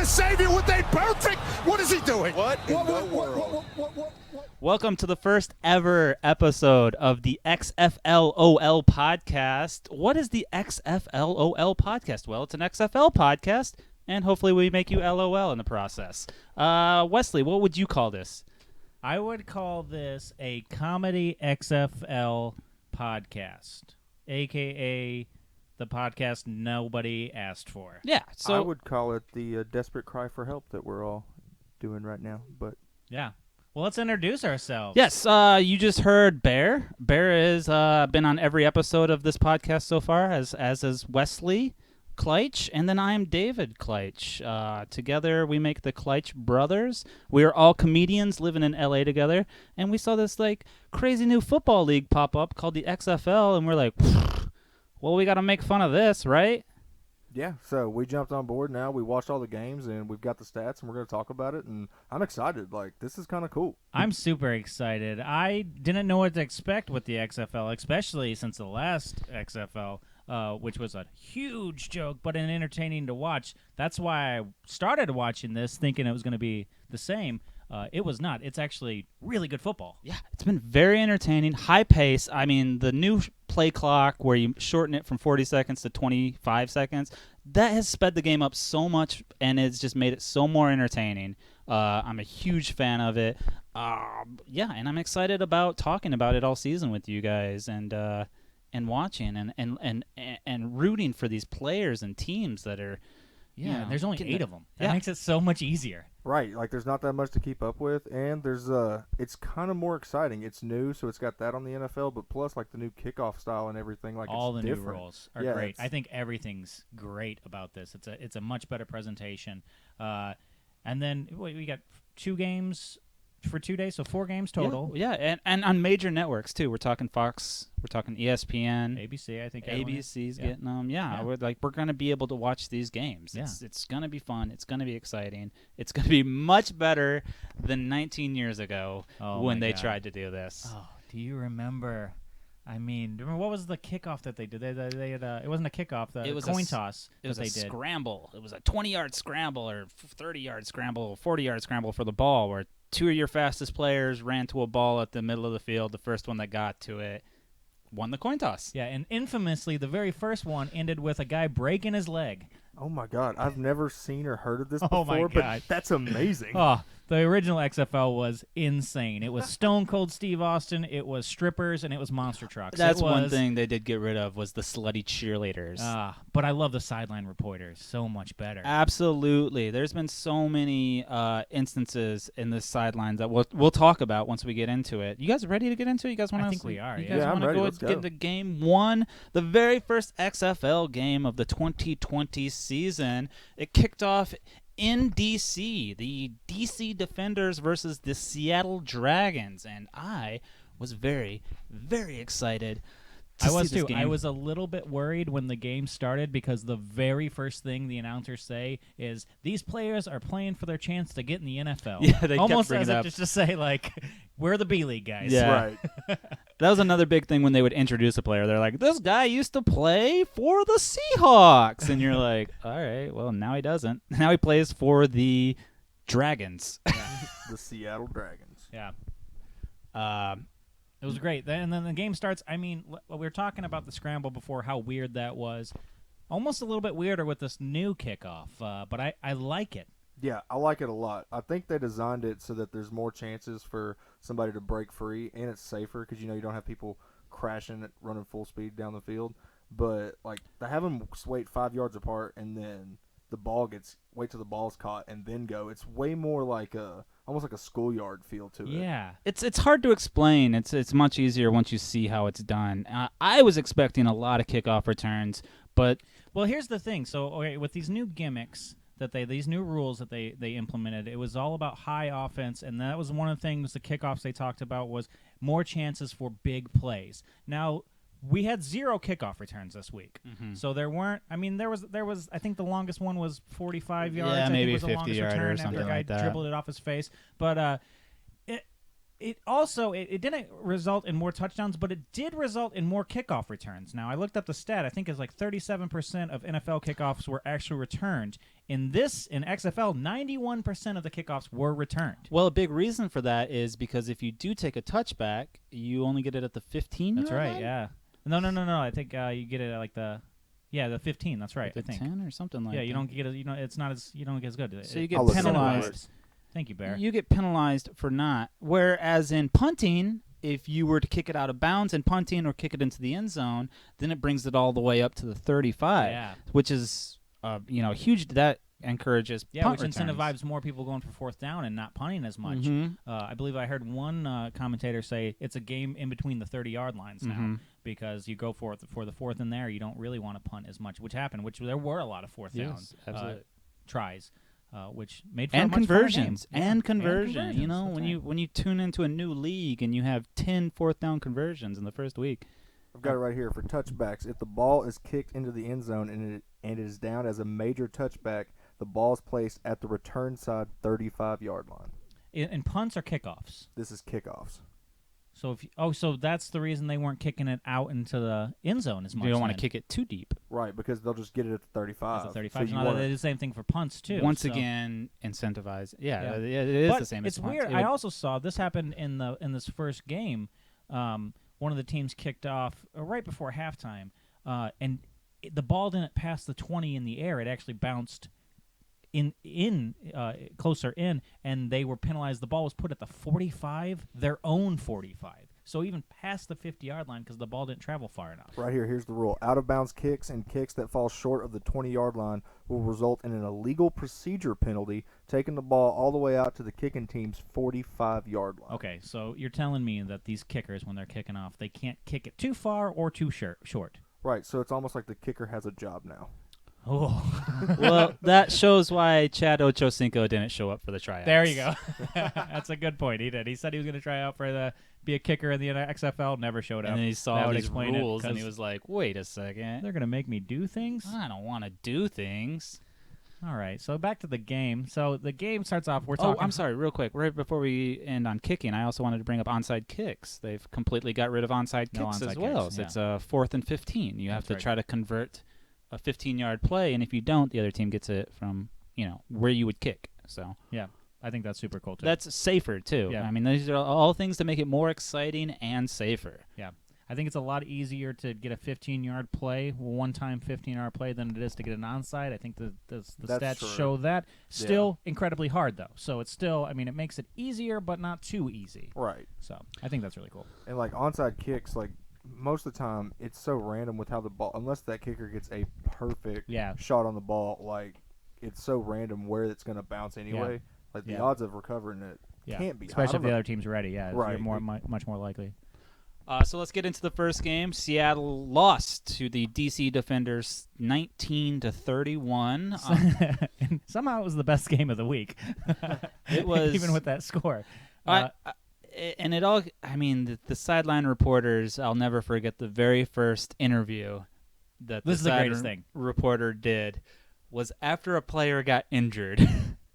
to save you with a perfect. What is he doing? What in the world? Welcome to the first ever episode of the XFLOL podcast. What is the XFLOL podcast? Well, it's an XFL podcast, and hopefully we make you LOL in the process. Wesley, what would you call this? I would call this a comedy XFL podcast, a.k.a. the podcast nobody asked for. Yeah, so I would call it the desperate cry for help that we're all doing right now. But Yeah. Well, let's introduce ourselves. yes, you just heard Bair. Bair has been on every episode of this podcast so far, as is Wesley Kleitch, and then I am David Kleitch. Together we make the Kleitch brothers. We are all comedians living in LA together, and we saw this like crazy new football league pop up called the XFL, and we're like, well, we got to make fun of this, right? yeah, so we jumped on board now. We watched all the games, and we've got the stats, and we're going to talk about it. And I'm excited. Like, this is kind of cool. I'm super excited. I didn't know what to expect with the XFL, especially since the last XFL, which was a huge joke, but an entertaining to watch. That's why I started watching this, thinking it was going to be the same. It was not. It's actually really good football. Yeah, it's been very entertaining, high pace. I mean, the new play clock where you shorten it from 40 seconds to 25 seconds, that has sped the game up so much, and it's just made it so more entertaining. I'm a huge fan of it. Yeah, and I'm excited about talking about it all season with you guys, and watching and rooting for these players and teams that are. Yeah, there's only 8 of them. That Yeah. makes it so much easier. Right, like there's not that much to keep up with, and there's it's kind of more exciting. It's new, so it's got that on the NFL, but plus like the new kickoff style and everything. Like All it's the different. new rules are Yeah, great. it's- I think everything's great about this. It's a much better presentation. And then we got 2 games for 2 days, so 4 games total. Yeah, and on major networks too. We're talking Fox, we're talking ESPN, ABC, I think. everyone- ABC's yeah. getting them. Yeah, Yeah. we're gonna be able to watch these games. Yeah. It's gonna be fun. It's gonna be exciting. It's gonna be much better than 19 years ago Oh when my they God. tried to do this. Oh, do you remember? I mean, remember what was the kickoff that they did? They had it wasn't a kickoff. It was coin toss. It was that a they did. scramble. It was a 20-yard scramble or 30-yard scramble, 40-yard scramble for the ball, where 2 of your fastest players ran to a ball at the middle of the field. The first one that got to it won the coin toss. Yeah, and infamously, the very first one ended with a guy breaking his leg. Oh my God, I've never seen or heard of this Oh my before, God. but that's amazing. Oh, the original XFL was insane. It was Stone Cold Steve Austin, it was strippers, and it was monster trucks. That's It one was- thing they did get rid of was the slutty cheerleaders. But I love the sideline reporters so much better. Absolutely. There's been so many instances in the sidelines that we'll talk about once we get into it. You guys ready to get into it? You guys want to? I think we are, You yeah. guys Yeah, I'm want to ready. go Let's get go. into game 1, the very first XFL game of the 2020 season. It kicked off in DC, the DC Defenders versus the Seattle Dragons, and I was very, very excited. I was see this too. game. I was a little bit worried when the game started because the very first thing the announcers say is these players are playing for their chance to get in the NFL. Yeah, they kept almost bringing as it if up. just to say like we're the B League guys. Yeah. Right. That was another big thing when they would introduce a player. They're like, this guy used to play for the Seahawks. And you're like, all right, well, now he doesn't. Now he plays for the Dragons. The Seattle Dragons. Yeah. It was great. And then the game starts. I mean, we were talking about the scramble before, how weird that was. Almost a little bit weirder with this new kickoff, but I like it. Yeah, I like it a lot. I think they designed it so that there's more chances for somebody to break free, and it's safer because, you don't have people crashing it, running full speed down the field. But, like, they have them wait 5 yards apart, and then wait till the ball's caught, and then go. It's way more like almost like a schoolyard feel to it. Yeah. It's hard to explain. It's much easier once you see how it's done. I was expecting a lot of kickoff returns, but Well, here's the thing. So, okay, with these new gimmicks these new rules that they implemented, it was all about high offense, and that was one of the things the kickoffs they talked about was more chances for big plays. Now, we had 0 kickoff returns this week, so there weren't. I mean, there was. I think the longest one was 45 yards. Yeah, I think maybe was the 50 longest yarder return or something after a guy like that. dribbled it off his face. But It didn't result in more touchdowns, but it did result in more kickoff returns. Now, I looked up the stat. I think it's like 37% of NFL kickoffs were actually returned. In XFL, 91% of the kickoffs were returned. Well, a big reason for that is because if you do take a touchback, you only get it at the 15. That's right, yeah. No. I think you get it at like the 15. That's right. Like I think 10 or something like that. Yeah, you don't get it. It's not as you don't get as good. So you get I'll look it up. penalized. Thank you, Bair. You get penalized for not. Whereas in punting, if you were to kick it out of bounds in punting or kick it into the end zone, then it brings it all the way up to the 35, which is huge. That encourages punt which returns. incentivizes more people going for fourth down and not punting as much. Mhm. I believe I heard one commentator say it's a game in between the 30-yard lines now because you go for the fourth in there. You don't really want to punt as much, which happened. Which there were a lot of fourth down tries. Which made for a much conversions funner game. and conversion. You know, That's when you tune into a new league and you have 10 fourth down conversions in the first week. I've got it right here for touchbacks. If the ball is kicked into the end zone and it is down as a major touchback, the ball is placed at the return side 35-yard line. In punts or kickoffs? This is kickoffs. So so that's the reason they weren't kicking it out into the end zone as much. You don't want to kick it too deep. Right, because they'll just get it at the 35. It's a 35. So They do the same thing for punts too. Once again, incentivize. Yeah, it is the same. It's as punts. weird. I also saw this happen in this first game. One of the teams kicked off right before halftime, and the ball didn't pass the 20 in the air. It actually bounced closer in, and they were penalized. The ball was put at the 45, their own 45. So even past the 50-yard line because the ball didn't travel far enough. Right here, here's the rule. Out-of-bounds kicks and kicks that fall short of the 20-yard line will result in an illegal procedure penalty, taking the ball all the way out to the kicking team's 45-yard line. Okay, so you're telling me that these kickers, when they're kicking off, they can't kick it too far or too short. Right, so it's almost like the kicker has a job now. Oh. Well, that shows why Chad Ochocinco didn't show up for the tryouts. There you go. That's a good point. He did. He said he was going to try out for be a kicker in the XFL. Never showed up. And then he saw would these explain rules, it, and he was like, "Wait a second, they're going to make me do things? I don't want to do things." All right. So back to the game. So the game starts off. We're Oh, talking. I'm sorry. Real quick, right before we end on kicking, I also wanted to bring up onside kicks. They've completely got rid of onside No kicks onside as well. kicks, So it's a 4th and 15. You have That's to right. try to convert a 15-yard play, and if you don't, the other team gets it from where you would kick. So Yeah, I think that's super cool too. that's safer too. Yeah. I mean, these are all things to make it more exciting and safer. Yeah. I think it's a lot easier to get a 15-yard play, one-time 15-yard play, than it is to get an onside. I think the stats true. show that. Still incredibly hard, though. So it's still, it makes it easier, but not too easy. Right. So I think that's really cool. And like onside kicks, like most of the time, it's so random with how the ball, unless that kicker gets a perfect shot on the ball, like it's so random where it's going to bounce anyway. Like the odds of recovering it can't be high. Especially if the other team's ready. Yeah, Right. You're much more likely. So let's get into the first game. Seattle lost to the DC Defenders 19-31. And somehow it was the best game of the week. It was even with that score. The sideline reporters, I'll never forget the very first interview that This is the greatest sideline thing. reporter did was after a player got injured.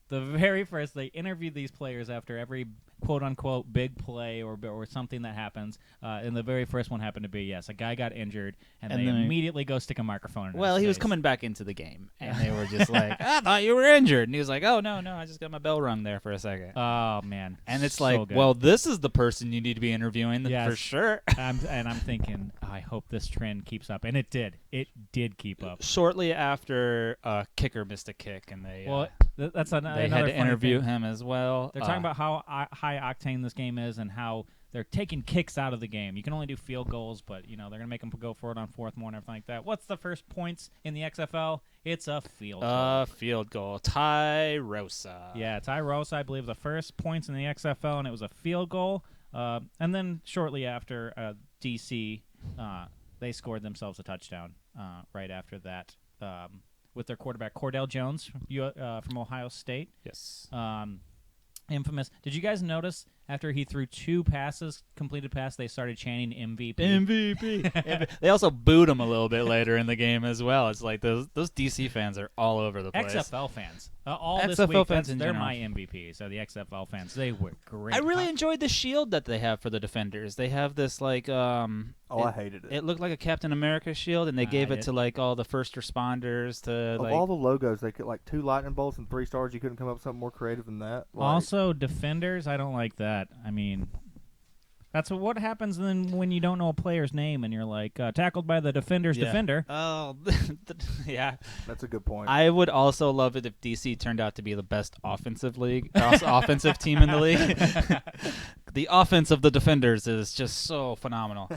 The very first, they interviewed these players after every quote-unquote big play or something that happens. And the very first one happened to be, a guy got injured, and they then immediately go stick a microphone in Well, his he was face. coming back into the game, and they were just like, I thought you were injured. And he was like, oh, no, I just got my bell rung there for a second. Oh, man. And it's so like, good. well, this is the person you need to be interviewing Yes. for sure. I'm thinking, I hope this trend keeps up. And it did. It did keep up. Shortly after, kicker missed a kick, and they That's they another had to funny interview thing. him as well. They're talking about how high octane this game is and how they're taking kicks out of the game. You can only do field goals, but they're going to make them go for it on fourth more and everything like that. What's the first points in the XFL? It's a field goal. Field goal. Ty Rosa. Yeah, Ty Rosa, I believe, the first points in the XFL, and it was a field goal. And then shortly after, DC, they scored themselves a touchdown right after that with their quarterback, Cordell Jones from Ohio State. Yes. Infamous. Did you guys notice After he threw 2 completed passes, they started chanting MVP. MVP. They also booed him a little bit later in the game as well. It's like those DC fans are all over the place. XFL fans. All XFL this week, fans in they're general. my MVP. So the XFL fans, they were great. I really enjoyed the shield that they have for the defenders. They have this like I hated it. It looked like a Captain America shield, and they gave it to like all the first responders to Of like all the logos, they could like 2 lightning bolts and 3 stars. You couldn't come up with something more creative than that. Like, Also, defenders, I don't like that. I mean, that's what happens then when you don't know a player's name and you're like, tackled by the defender's defender. Oh, yeah. that's a good point. I would also love it if DC turned out to be the best offensive team in the league. The offense of the defenders is just so phenomenal.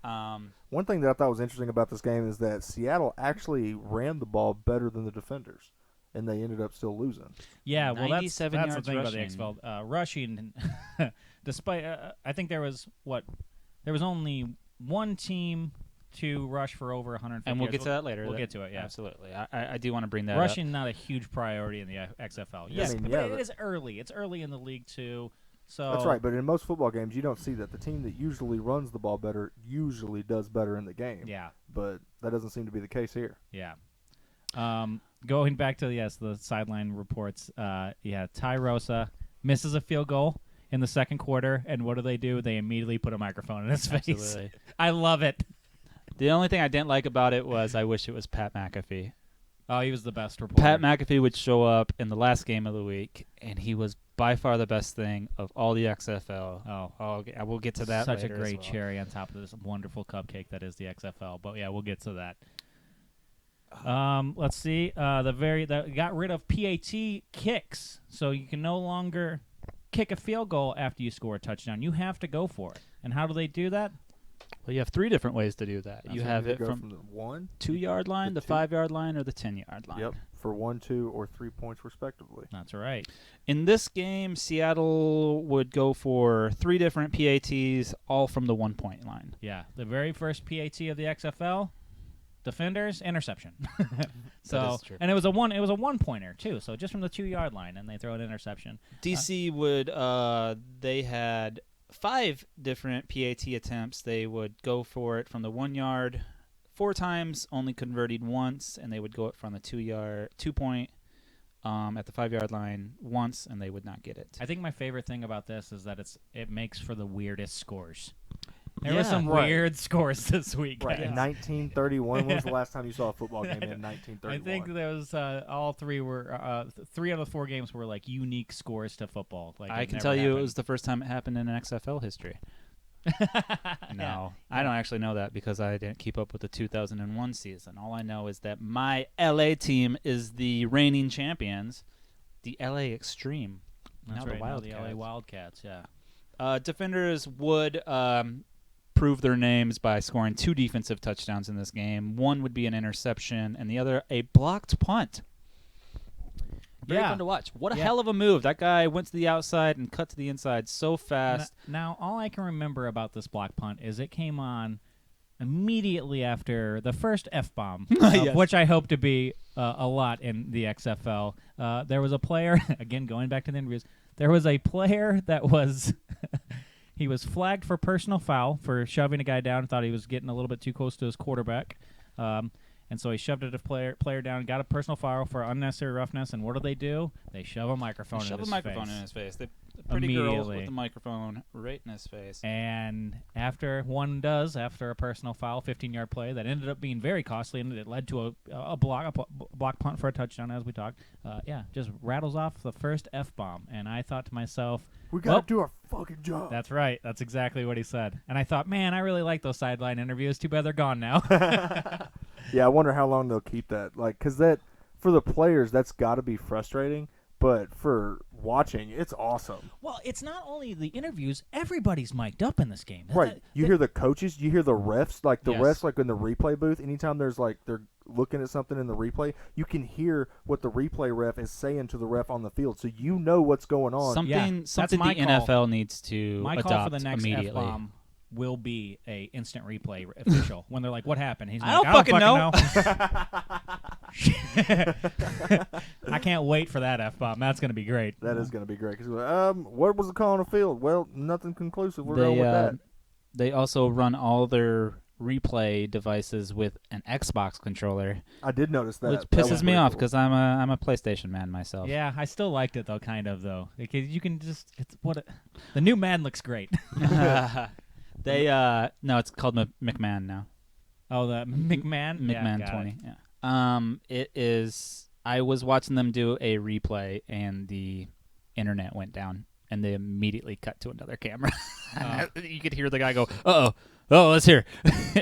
One thing that I thought was interesting about this game is that Seattle actually ran the ball better than the defenders, and they ended up still losing. Yeah, well, that's 97 the yards thing about rushing. the XFL. Rushing, despite, I think there was only one team to rush for over 150 And we'll yards. get to that later. We'll get to it, yeah. Absolutely. I do want to bring that up. Rushing, not a huge priority in the XFL. Yes, mean, but yeah, it is early. It's early in the league, too. So That's right, but in most football games, you don't see that. The team that usually runs the ball better usually does better in the game. Yeah. But that doesn't seem to be the case here. Yeah. Going back to, the sideline reports, Ty Rosa misses a field goal in the second quarter, and what do? They immediately put a microphone in his face. Absolutely. I love it. The only thing I didn't like about it was I wish it was Pat McAfee. Oh, he was the best reporter. Pat McAfee would show up in the last game of the week, and he was by far the best thing of all the XFL. I will get to that Such a later as great well. cherry on top of this wonderful cupcake that is the XFL. But, yeah, we'll get to that. Let's see. That got rid of PAT kicks, so you can no longer kick a field goal after you score a touchdown. You have to go for it. And how do they do that? Well, you have 3 different ways to do that. You have You it go from the 1, 2-yard line, the 2 5-yard line, or the 10-yard line. Yep, for 1, 2, or 3 points respectively. That's right. In this game, Seattle would go for 3 different PATs, all from the 1-point line. Yeah, the very first PAT of the XFL, defenders, interception. That is true. And it was a 1-pointer too. So just from the 2-yard line, and they throw an interception. DC would they had 5 different PAT attempts. They would go for it from the 1 yard 4 times, only converted once, and they would go it from the 2-point at the 5-yard line once, and they would not get it. I think my favorite thing about this is that it makes for the weirdest scores. There were Yeah. some Right. weird scores this week. Right, guys. in 1931, when was the last time you saw a football game in I 1931? think there was all 3 were 3 out of the 4 games were like unique scores to football. Like I it can never tell you it happened. was the first time it happened in an XFL history. No, I don't actually know that because I didn't keep up with the 2001 season. All I know is that my LA team is the reigning champions, the LA Extreme. That's now right. the Now the Wildcats. LA Wildcats. Yeah. Defenders would prove their names by scoring 2 defensive touchdowns in this game. One would be an interception, and the other a blocked punt. Very fun to watch. What a hell of a move. That guy went to the outside and cut to the inside so fast. Now, all I can remember about this block punt is it came on immediately after the first F-bomb, Yes. which I hope to be a lot in the XFL. There was a player, again, going back to the interviews, there was a player that was he was flagged for personal foul for shoving a guy down, thought he was getting a little bit too close to his quarterback. And so he shoved a player down, got a personal foul for unnecessary roughness, and what do? They shove a microphone in his face. The pretty girl Immediately. with the microphone right in his face. And after a personal foul, 15-yard play that ended up being very costly, and it led to a block punt for a touchdown, as we talked. Just rattles off the first F-bomb. And I thought to myself, we got to do our fucking job. that's right. That's exactly what he said. And I thought, man, I really like those sideline interviews. Too bad they're gone now. Yeah, I wonder how long they'll keep that. Like, because that, for the players, that's got to be frustrating. But for watching, it's awesome. Well, it's not only the interviews. Everybody's mic'd up in this game. Right. You hear the coaches. You hear the refs. Like, the Yes. refs, like, in the replay booth, anytime there's, like, they're looking at something in the replay, you can hear what the replay ref is saying to the ref on the field. So you know what's going on. Something that's my the call. NFL needs to My call adopt for the next immediately. F-bomb will be a instant replay official when they're like, "What happened?" He's I like, don't fucking know." know. I can't wait for that F-bomb. That's going to be great. That is going to be great. Cause, what was the call on the field? Well, nothing conclusive. We're going with that. They also run all their replay devices with an Xbox controller. I did notice that. Which pisses me off because I'm a PlayStation man myself. Yeah, I still liked it though, kind of though. Because you can just the new Madden looks great. They no, it's called McMahon now. Oh, the McMahon? McMahon Yeah, 20. Yeah. It is. I was watching them do a replay, and the internet went down, and they immediately cut to another camera. You could hear the guy go, "Uh-oh, oh, let's hear.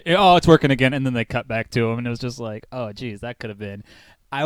Oh, it's working again," and then they cut back to him, and it was just like, "Oh, geez, that could have been." I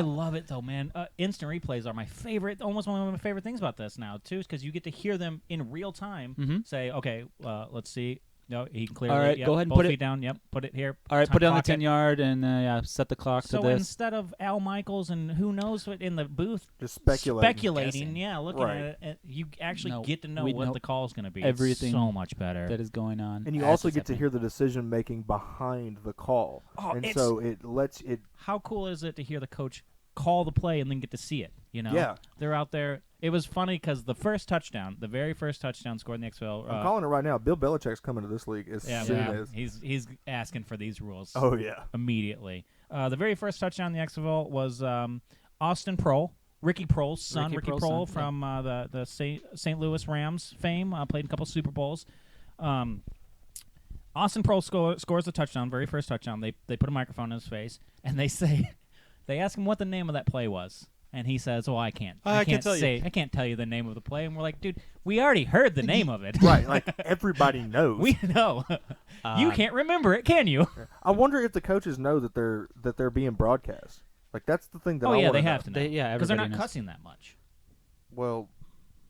love it though, man. Instant replays are my favorite. Almost one of my favorite things about this now too, is because you get to hear them in real time. Say, okay, let's see. No, he clearly. All right, yep, go ahead and both put feet it down. Yep, put it here. All right, put it on the clock 10-yard and set the clock to So this. instead of Al Michaels and who knows what in the booth just speculating, looking at it, you actually get to know we what know the call is going to be. everything it's so much better. that is going on. And you also get to hear the decision making behind the call. Oh, and so it lets it. How cool is it to hear the coach call the play and then get to see it? You know, Yeah. They're out there. It was funny because the very first touchdown scored in the XFL. I'm calling it right now. Bill Belichick's coming to this league as soon as. He's asking for these rules. Oh yeah. Immediately. The very first touchdown in the XFL was Austin Prohl, Ricky Prohl's son, Ricky Prohl from the St. Louis Rams fame. Played in a couple Super Bowls. Austin Prohl scores a touchdown, very first touchdown. They put a microphone in his face and they ask him what the name of that play was. And he says, "Oh, I can't tell you the name of the play." And we're like, "Dude, we already heard the name of it." Right, like everybody knows. We know. You can't remember it, can you? I wonder if the coaches know that they're being broadcast. Like that's the thing that. I they know. have to know. Because they're not cussing that much. Well,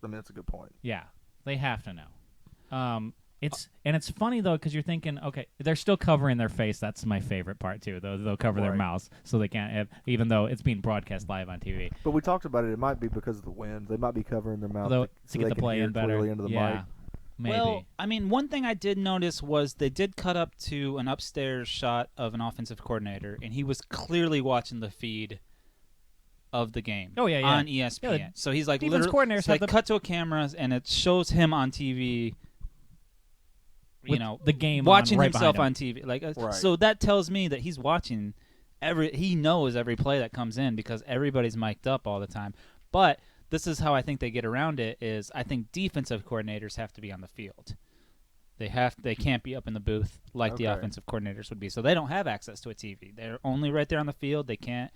I mean that's a good point. Yeah, they have to know. It's funny though because you're thinking, okay, they're still covering their face. That's my favorite part too. They'll cover their mouths so they can't have, even though it's being broadcast live on TV. But we talked about it. It might be because of the wind. They might be covering their mouth to get the play in better. Into the yeah, mic. maybe. Well, I mean, one thing I did notice was they did cut up to an upstairs shot of an offensive coordinator, and he was clearly watching the feed of the game. Oh yeah, on ESPN. Yeah, so he's like defense coordinators so have they cut to a camera and it shows him on TV. You know, the game watching right himself behind him. on TV, like so that tells me that he's watching he knows every play that comes in because everybody's mic'd up all the time. But this is how I think they get around it is I think defensive coordinators have to be on the field. They can't be up in the booth like the offensive coordinators would be. So they don't have access to a TV. They're only right there on the field. They can't.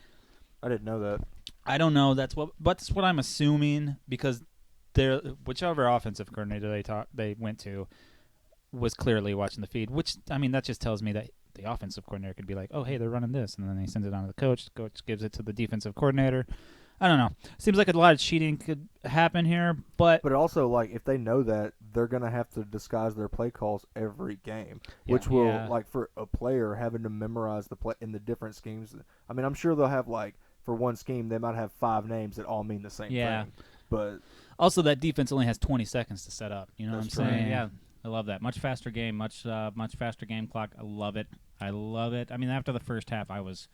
I didn't know that. I don't know. That's what I'm assuming because whichever offensive coordinator they went to was clearly watching the feed, which, I mean, that just tells me that the offensive coordinator could be like, oh, hey, they're running this, and then he sends it on to the coach. The coach gives it to the defensive coordinator. I don't know. Seems like a lot of cheating could happen here, but also, like, if they know that, they're going to have to disguise their play calls every game, which will, like, for a player having to memorize the play in the different schemes. I mean, I'm sure they'll have, like, for one scheme, they might have 5 names that all mean the same thing. But also, that defense only has 20 seconds to set up. You know what I'm saying? Yeah. I love that. Much faster game, much faster game clock. I love it. I mean, after the first half, I was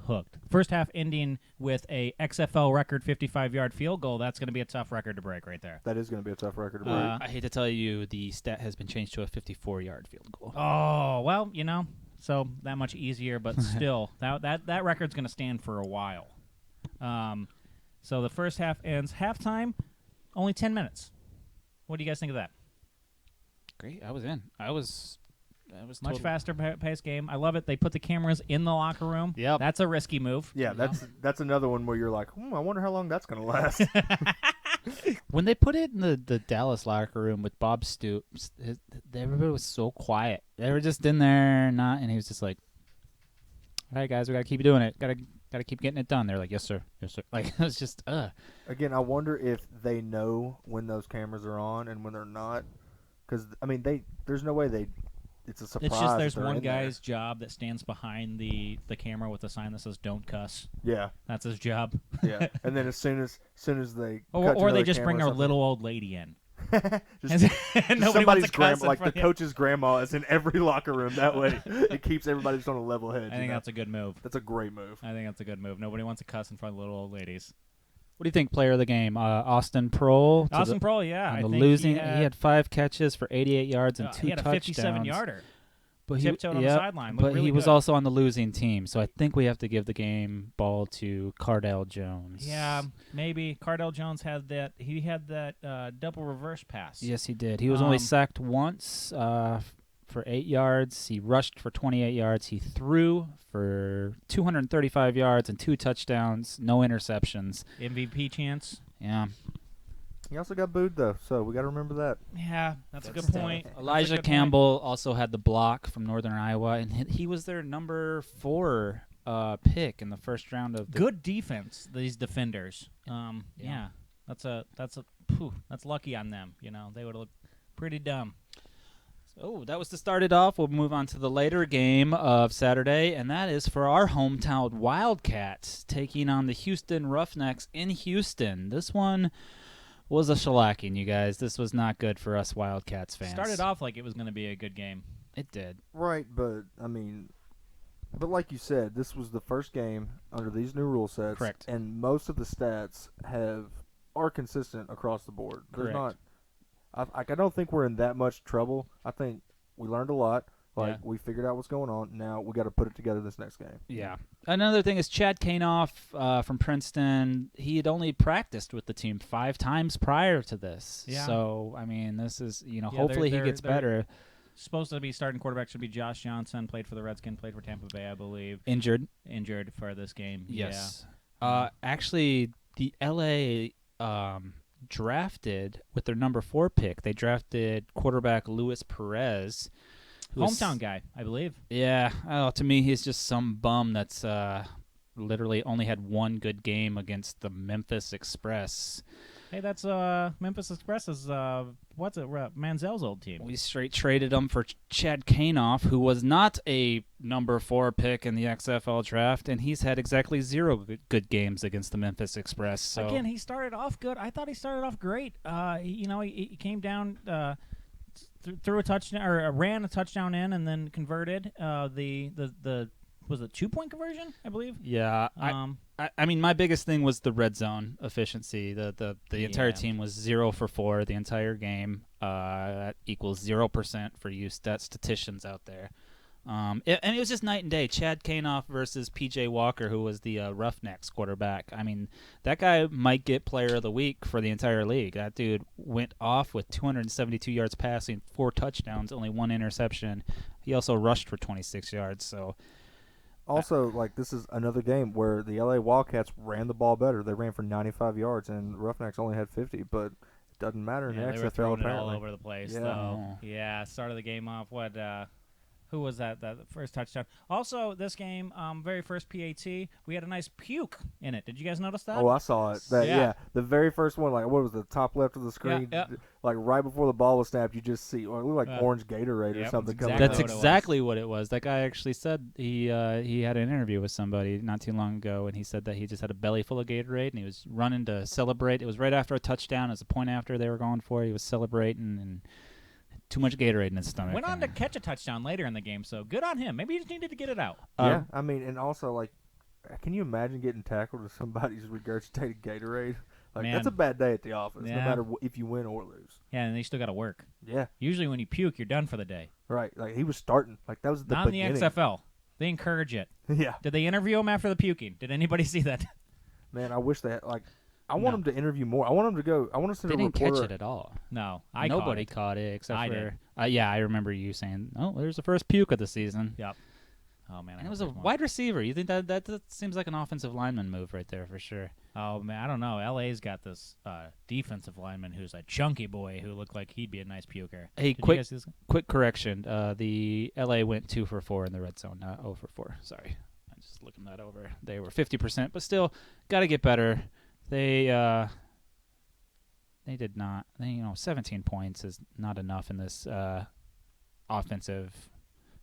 hooked. First half ending with a XFL record 55-yard field goal. That's going to be a tough record to break right there. That is going to be a tough record to break. I hate to tell you, the stat has been changed to a 54-yard field goal. Oh, well, you know, so that much easier, but still, that record's going to stand for a while. So the first half ends. Halftime, only 10 minutes. What do you guys think of that? Great. I was in. I was much faster paced game. I love it. They put the cameras in the locker room. Yep. That's a risky move. Yeah, that's another one where you're like, I wonder how long that's going to last. When they put it in the Dallas locker room with Bob Stoops, everybody was so quiet. They were just in there, and he was just like, all right, guys, we got to keep doing it. Got to keep getting it done. They're like, yes, sir. Yes, sir. Like, it was just, Again, I wonder if they know when those cameras are on and when they're not. Because, I mean, there's no way it's a surprise. It's just there's one guy's job that stands behind the camera with a sign that says "Don't cuss." Yeah, that's his job. Yeah, and then as soon as they or they just bring their little old lady in. Just Nobody wants somebody's to cuss grandma, like the in front of you. coach's grandma, is in every locker room. That way, it keeps everybody just on a level head. I think that's a good move. That's a great move. I think that's a good move. Nobody wants to cuss in front of little old ladies. What do you think, player of the game? Austin Prohl. Austin Prohl, yeah. On I the think losing, he had 5 catches for 88 yards and 2 he had a touchdowns. 57-yarder. But Tiptoed on the sideline. But really he was good. also on the losing team, so I think we have to give the game ball to Cardell Jones. Yeah, maybe. Cardell Jones had that. He had that double reverse pass. Yes, he did. He was only sacked once for 8 yards. He rushed for 28 yards. He threw for 235 yards and 2 touchdowns, no interceptions. MVP chance. Yeah. He also got booed though, so we got to remember that. Yeah, that's a good point. Elijah Campbell also had the block from Northern Iowa, and he was their number 4 pick in the first round of the Good defense, these defenders. Yeah. That's lucky on them. You know, they would have looked pretty dumb. So that was to start it off. We'll move on to the later game of Saturday, and that is for our hometown Wildcats taking on the Houston Roughnecks in Houston. This one was a shellacking, you guys. This was not good for us Wildcats fans. Started off like it was going to be a good game. It did. Right, but I mean, but like you said, this was the first game under these new rule sets. Correct. And most of the stats are consistent across the board. There's Correct. not. I don't think we're in that much trouble. I think we learned a lot. Like, Yeah. we figured out what's going on. Now we got to put it together this next game. Yeah. Another thing is Chad Kanoff from Princeton. He had only practiced with the team 5 times prior to this. Yeah. So, I mean, this is, Yeah, hopefully he they're- gets they're- better. Supposed to be starting quarterback should be Josh Johnson. Played for the Redskins. Played for Tampa Bay, I believe. Injured. Injured for this game. Yes. Yeah. Actually, the LA drafted with their number 4 pick. They drafted quarterback Luis Perez. who was- Hometown guy, I believe. Yeah. Oh, to me, he's just some bum that's literally only had 1 good game against the Memphis Express. Hey, that's Memphis Express's Manziel's old team. We straight traded him for Chad Kanoff, who was not a number 4 pick in the XFL draft, and he's had exactly 0 good games against the Memphis Express. So. Again, he started off good. I thought he started off great. He came down, threw a touchdown or ran a touchdown in, and then converted. The was it 2-point conversion, I believe. Yeah. I mean, my biggest thing was the red zone efficiency. The entire team was 0 for 4 the entire game. That equals 0% for you statisticians out there. And it was just night and day. Chad Kanoff versus P.J. Walker, who was the Roughnecks quarterback. I mean, that guy might get player of the week for the entire league. That dude went off with 272 yards passing, 4 touchdowns, only 1 interception. He also rushed for 26 yards. So. Also, this is another game where the LA Wildcats ran the ball better. They ran for 95 yards, and Roughnecks only had 50, but it doesn't matter in the They XFL, were throwing it apparently. all over the place. Yeah. Though. Yeah, started the game off. Who was that? That first touchdown. Also, this game, very first PAT, we had a nice puke in it. Did you guys notice that? Oh, I saw it. Yeah. The very first one, what was the top left of the screen? Yeah. Right before the ball was snapped, you just see, it looked like orange Gatorade or Yep, something that's coming That's out. exactly what it was. That guy actually said he had an interview with somebody not too long ago, and he said that he just had a belly full of Gatorade, and he was running to celebrate. It was right after a touchdown. It was a point after they were going for it. He was celebrating, and too much Gatorade in his stomach. Went on to catch a touchdown later in the game, so good on him. Maybe he just needed to get it out. Yeah, I mean, and also, can you imagine getting tackled with somebody's regurgitated Gatorade? Man. That's a bad day at the office, no Yeah. matter if you win or lose. Yeah, and they still got to work. Yeah, Usually when you puke, you're done for the day. right. He was starting. That was the Not beginning. in the XFL. They encourage it. Yeah. Did they interview him after the puking? Did anybody see that? Man, I wish they had, I want them to interview more. I want them to go. I want to send They a didn't reporter. catch it at all. No, Nobody caught caught it except I for. did. Yeah, I remember you saying, "Oh, there's the first puke of the season." it. Yep. Oh man, And it was a wide receiver. You think that seems like an offensive lineman move right there for sure. Oh man, I don't know. LA's got this defensive lineman who's a chunky boy who looked like he'd be a nice puker. Hey, Did you quick guys see this? quick correction. The LA went 2 for 4 in the red zone, not 0 for 4. Sorry, I'm just looking that over. They were 50%, but still got to get better. They did not. 17 points is not enough in this offensive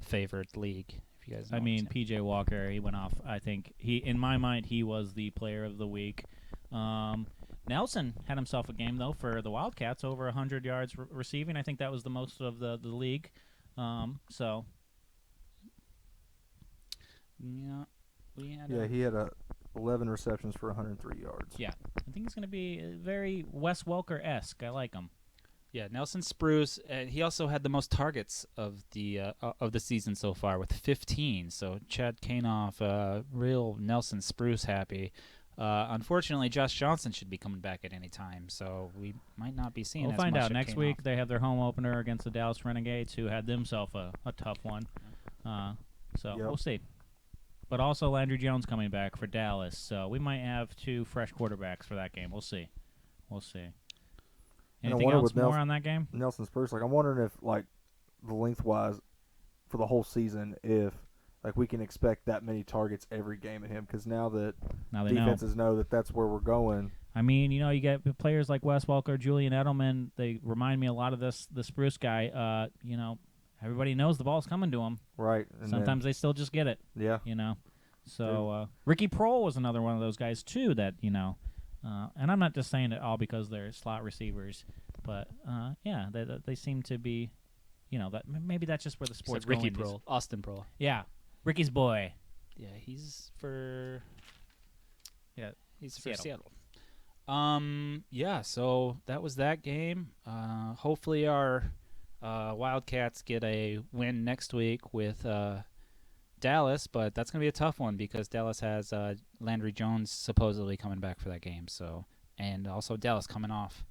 favored league. If you guys, know I what I'm mean, saying. P.J. Walker, he went off. I think in my mind, he was the player of the week. Nelson had himself a game, though, for the Wildcats, over 100 yards receiving. I think that was the most of the league. So, Yeah, he had 11 receptions for 103 yards. yeah, I think he's going to be very Wes Welker-esque. I like him. Yeah, Nelson Spruce. He also had the most targets of the season so far with 15. So Chad Kanoff, real Nelson Spruce happy. Unfortunately, Josh Johnson should be coming back at any time, so we might not be seeing. We'll as find much out of next Kanoff. week. They have their home opener against the Dallas Renegades, who had themselves a tough one. So Yep. we'll see. But also Landry Jones coming back for Dallas, so we might have 2 fresh quarterbacks for that game. We'll see. And I Anything wonder else with more on that game? Nelson Spruce, I'm wondering if the lengthwise for the whole season, if we can expect that many targets every game at him, because now that Now they defenses know that that's where we're going. I mean, you get players like Wes Welker, Julian Edelman. They remind me a lot of the Spruce guy. Everybody knows the ball's coming to him. Right. And Sometimes they still just get it. Yeah. So Ricky Prohl was another one of those guys too that and I'm not just saying it all because they're slot receivers, but they seem to be, that maybe that's just where the sport's Except Ricky going. Prohl, Austin Prohl. Yeah, Ricky's boy. Yeah, he's for Seattle. Seattle. So that was that game. Hopefully our Wildcats get a win next week with Dallas, but that's going to be a tough one because Dallas has Landry Jones supposedly coming back for that game. So, and also Dallas coming off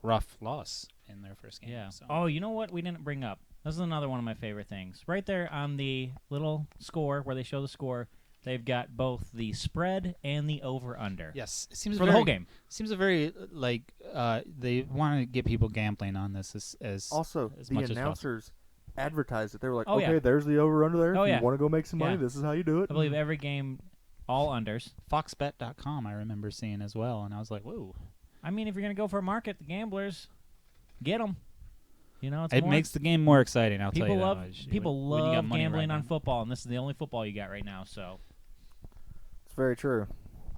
rough loss in their first game. Yeah. So. Oh, you know what we didn't bring up? This is another one of my favorite things. Right there on the little score where they show the score, they've got both the spread and the over/under. Yes, it seems for the whole game. Seems a very they want to get people gambling on this as Also, as the much announcers advertised it. They were like, Oh, okay, yeah. there's the over/under there. Oh, if yeah. you want to go make some money, Yeah. this is how you do it. I believe every game, all unders. FoxBet.com I remember seeing as well, and I was like, whoa. I mean, if you're going to go for a market, the gamblers, get them. It's It more, makes the game more exciting. I'll tell people you love that much. people When you got love money gambling right on now. football, and this is the only football you got right now. So It's very true.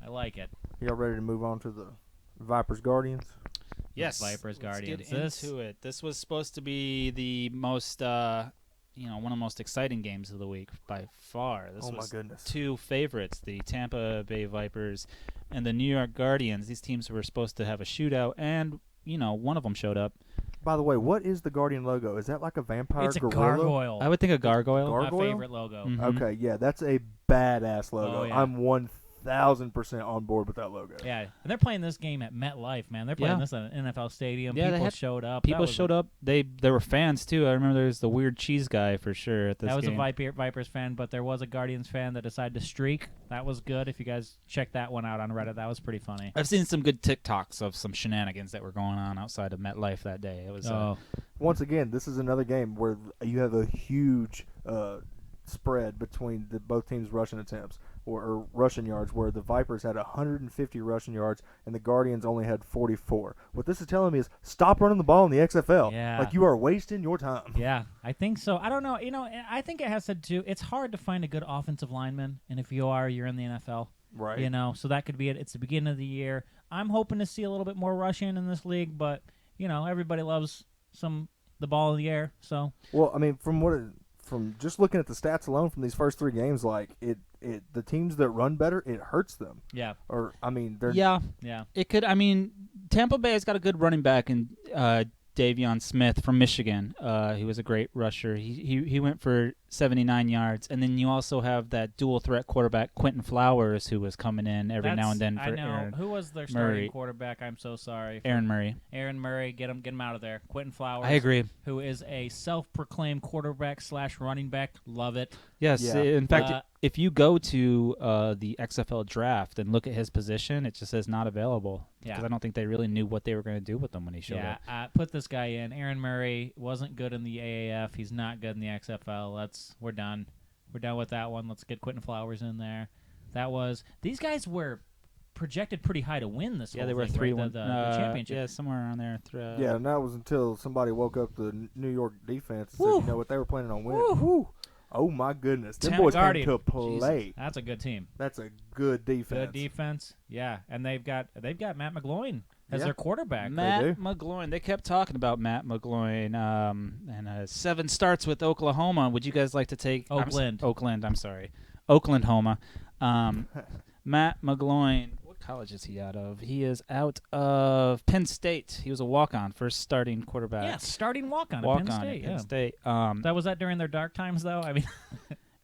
I like it. Y'all ready to move on to the Vipers Guardians? Yes, Vipers, Guardians. Let's get into it. This was supposed to be the most, one of the most exciting games of the week by far. This Oh, my was goodness. 2 favorites, the Tampa Bay Vipers and the New York Guardians. These teams were supposed to have a shootout, and one of them showed up. By the way, what is the Guardian logo? Is that like a vampire It's a gorilla? gargoyle. I would think a gargoyle. Gar- My Gargoyle? favorite logo. Mhm. Okay, yeah, that's a badass logo. Oh, yeah. I'm 1,000% on board with that logo. Yeah, and they're playing this game at MetLife, man. They're playing Yeah. this at an NFL stadium. Yeah, they People had- showed up. People showed up. There were fans too. I remember there was the weird cheese guy for sure at this That was game. a Vipers fan, but there was a Guardians fan that decided to streak. That was good. If you guys check that one out on Reddit, that was pretty funny. I've seen some good TikToks of some shenanigans that were going on outside of MetLife that day. It was Once again, this is another game where you have a huge spread between both teams' rushing attempts or rushing yards, where the Vipers had 150 rushing yards and the Guardians only had 44. What this is telling me is stop running the ball in the XFL. Yeah. Like, you are wasting your time. Yeah, I think so. I don't know. I think it has to do. It's hard to find a good offensive lineman, and if you are, you're in the NFL. Right. So that could be it. It's the beginning of the year. I'm hoping to see a little bit more rushing in this league, but everybody loves the ball in the air. So Well, I mean, from just looking at the stats alone from these first 3 games, like the teams that run better, it hurts them. yeah, Or I mean, they're yeah. It could. I mean, Tampa Bay has got a good running back in Davion Smith from Michigan. He was a great rusher. He went for 79 yards, and then you also have that dual threat quarterback Quentin Flowers, who was coming in every now and then for I know. Aaron Who was their Murray. starting quarterback? I'm so sorry. Aaron Murray. Aaron Murray, get him out of there. Quentin Flowers. I agree. Who is a self-proclaimed quarterback / running back? Love it. Yes. Yeah. In fact, Uh, if you go to the XFL draft and look at his position, it just says not available. Yeah. Because I don't think they really knew what they were going to do with him when he showed Yeah, up. put this guy in. Aaron Murray wasn't good in the AAF. He's not good in the XFL. We're done. We're done with that one. Let's get Quentin Flowers in there. These guys were projected pretty high to win this. Yeah, whole they were thing, 3-1. right? The championship. Yeah, somewhere around there. yeah, and that was until somebody woke up the New York defense and Woo. said, you know what, they were planning on winning. Woo. Oh my goodness, them Tampa boys came Guardian. to play. Jesus, that's a good team. That's a good defense. Good defense. Yeah, and they've got Matt McGloin as Yeah. their quarterback. Matt McGloin. They kept talking about Matt McGloin, and 7 starts with Oklahoma. Would you guys like to take Oakland? Oakland. I'm sorry, Oakland Homa. Matt McGloin. What college is he out of? He is out of Penn State. He was a walk-on, first starting quarterback. Yeah, starting walk-on walk-on at Penn State. at Penn Yeah. State. Was that during their dark times, though? I mean,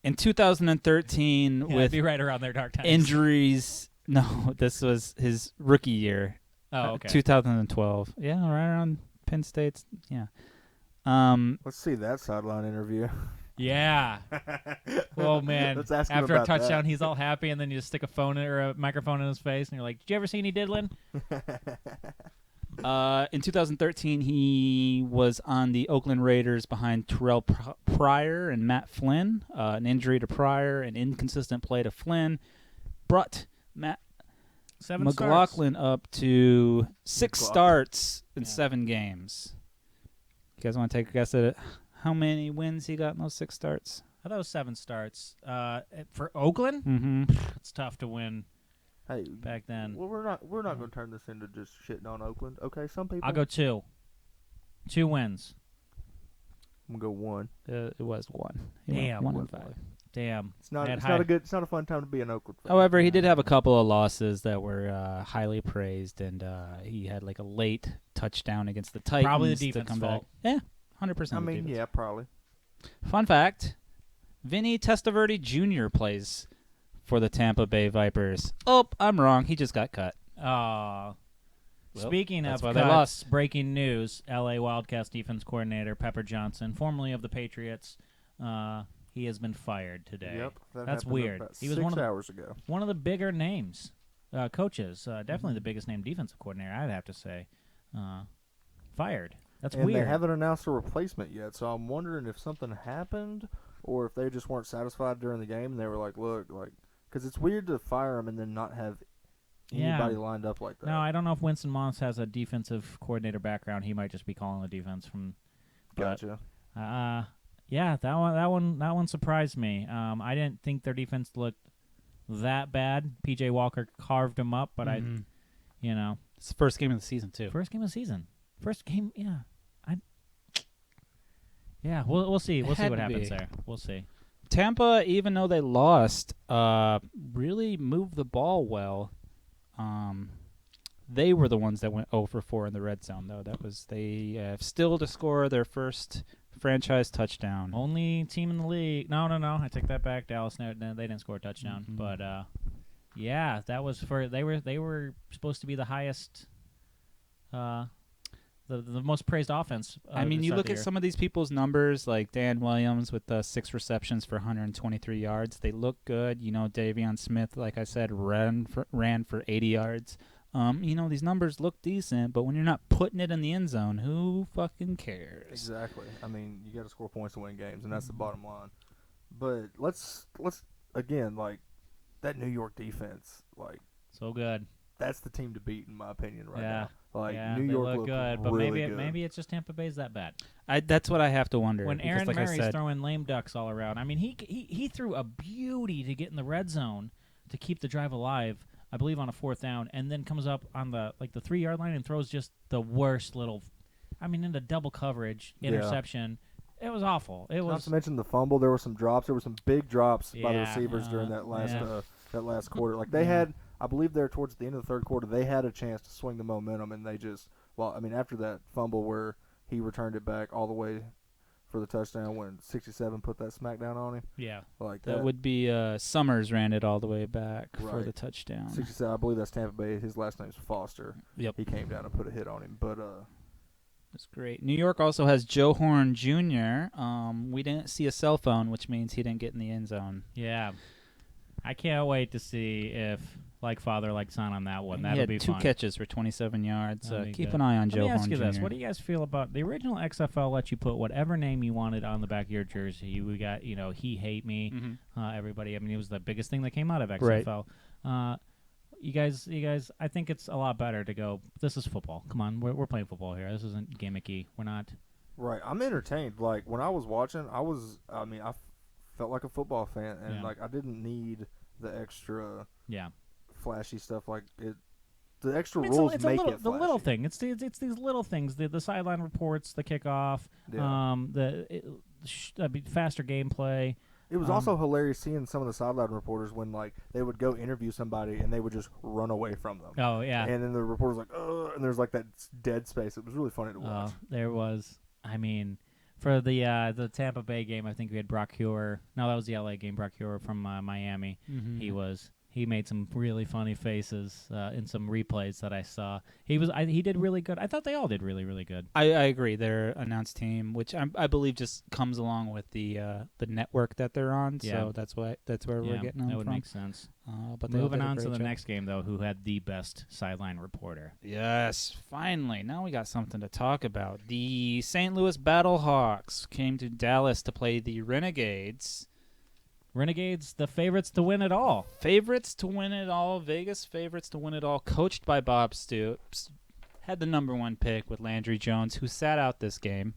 In 2013, yeah, it'd with be right around their dark times. injuries. No, this was his rookie year. Oh, okay. 2012. Yeah, right around Penn State's. Yeah. Let's see that sideline interview. Yeah. Well, man, Let's ask him after a about that. touchdown, he's all happy, and then you just stick a phone or a microphone in his face, and you're like, "Did you ever see any diddling?" In 2013, he was on the Oakland Raiders behind Terrell Pryor and Matt Flynn. An injury to Pryor, an inconsistent play to Flynn, brought Matt 7 McLaughlin up to 6 McLaughlin. starts in Yeah. 7 games. You guys want to take a guess at it? How many wins he got in those 6 starts? I thought it was 7 starts. For Oakland, Mm-hmm. it's tough to win Hey, back then. well, we're not going to turn this into just shitting on Oakland. Okay, some people. I'll go 2. 2 wins. I'm gonna go 1. It was 1. He went Damn. 1 and 5. Damn. It's not. Had It's high- not a good. It's not a fun time to be an Oakland fan. However, he did have a couple of losses that were highly praised, and he had like a late touchdown against the Titans. Probably the to defense come fault. back. Yeah, 100%. I the mean, defense. yeah, probably. Fun fact: Vinny Testaverde Jr. plays for the Tampa Bay Vipers. Oh, I'm wrong. He just got cut. Well, speaking that's of why they cuts, lost. breaking news: L.A. Wildcats defense coordinator Pepper Johnson, formerly of the Patriots, he has been fired today. Yep. That That's happened weird. About He was 6 one of the- hours ago. One of the bigger names, coaches, definitely the biggest name defensive coordinator, I'd have to say, fired. That's And weird. they haven't announced a replacement yet, so I'm wondering if something happened or if they just weren't satisfied during the game and they were like, look, like, because it's weird to fire him and then not have anybody lined up like that. No, I don't know if Winston Moss has a defensive coordinator background. He might just be calling the defense from. But, Gotcha. yeah, that one surprised me. I didn't think their defense looked that bad. PJ Walker carved him up, but Mhm. It's the first game of the season too. first game of the season, first game, yeah, we'll see. We'll see had what to happens be. there. We'll see. Tampa, even though they lost, really moved the ball well. They were the ones that went 0 for 4 in the red zone, though. They still to score their first franchise touchdown. Only team in the league. No. I take that back. Dallas, no, they didn't score a touchdown. Mhm. But yeah, that was for they were supposed to be the highest, the most praised offense. I mean, you look at some of these people's numbers, like Dan Williams with 6 receptions for 123 yards. They look good. Davion Smith, like I said, ran for 80 yards. These numbers look decent, but when you're not putting it in the end zone, who fucking cares? Exactly. I mean, you got to score points to win games, and that's the bottom line. But let's again, like, that New York defense, like, so good. that's the team to beat in my opinion right Yeah. now. Like, Yeah, New they York look looked good, but really good. maybe it's just Tampa Bay's that bad. That's what I have to wonder. When because, Aaron like I Murray's said, throwing lame ducks all around, I mean, he threw a beauty to get in the red zone to keep the drive alive. I believe on a 4th down, and then comes up on the 3-yard line and throws just the worst little, into double coverage interception. It was awful. It Not was to mention the fumble. There were some drops. There were some big drops by the Yeah, receivers during that last yeah. that last quarter. Like, they had, I believe, there towards the end of the third quarter, they had a chance to swing the momentum, and they just, after that fumble where he returned it back all the way for the touchdown when 67 put that smackdown on him, yeah. like that would be Summers ran it all the way back for Right. the touchdown. 67. I believe that's Tampa Bay. His last name's Foster. Yep. He came down and put a hit on him, but That's great. New York also has Joe Horn Jr. We didn't see a cell phone, which means he didn't get in the end zone. Yeah. I can't wait to see if like father, like son on that one. He That'll had be 2 fun. catches for 27 yards. That'll be Keep good. an eye on Let Joe me Horn ask you Jr. this: what do you guys feel about the original XFL? Let you put whatever name you wanted on the back of your jersey. We got, he hate me. Mhm. Everybody. I mean, it was the biggest thing that came out of XFL. You guys. I think it's a lot better to go. This is football. Come on, we're playing football here. This isn't gimmicky. We're not. right. I'm entertained. Like, when I was watching, I felt like a football fan, and Yeah. like I didn't need the extra Yeah. flashy stuff. Like the extra I mean, rules it's make the it flashy. little thing. It's these little things. The sideline reports, the kickoff, Yeah. faster gameplay. It was also hilarious seeing some of the sideline reporters when like they would go interview somebody and they would just run away from them. Oh yeah. And then the reporter's like, "Ugh," and there's like that dead space. It was really funny to watch. There was. I mean, for the Tampa Bay game, I think we had Brock Huer. No, that was the LA game. Brock Huer from Miami. Mm-hmm. He made some really funny faces in some replays that I saw. He did really good. I thought they all did really, really good. I agree. Their announced team, which I believe just comes along with the network that they're on. Yeah. So that's where we're getting them that would from. make sense. But they all Moving did a on to great the job. next game, though, who had the best sideline reporter? Yes, finally. Now we got something to talk about. The St. Louis Battlehawks came to Dallas to play the Renegades. Renegades, the favorites to win it all. Favorites to win it all. Vegas favorites to win it all. Coached by Bob Stoops. Had the number 1 pick with Landry Jones, who sat out this game.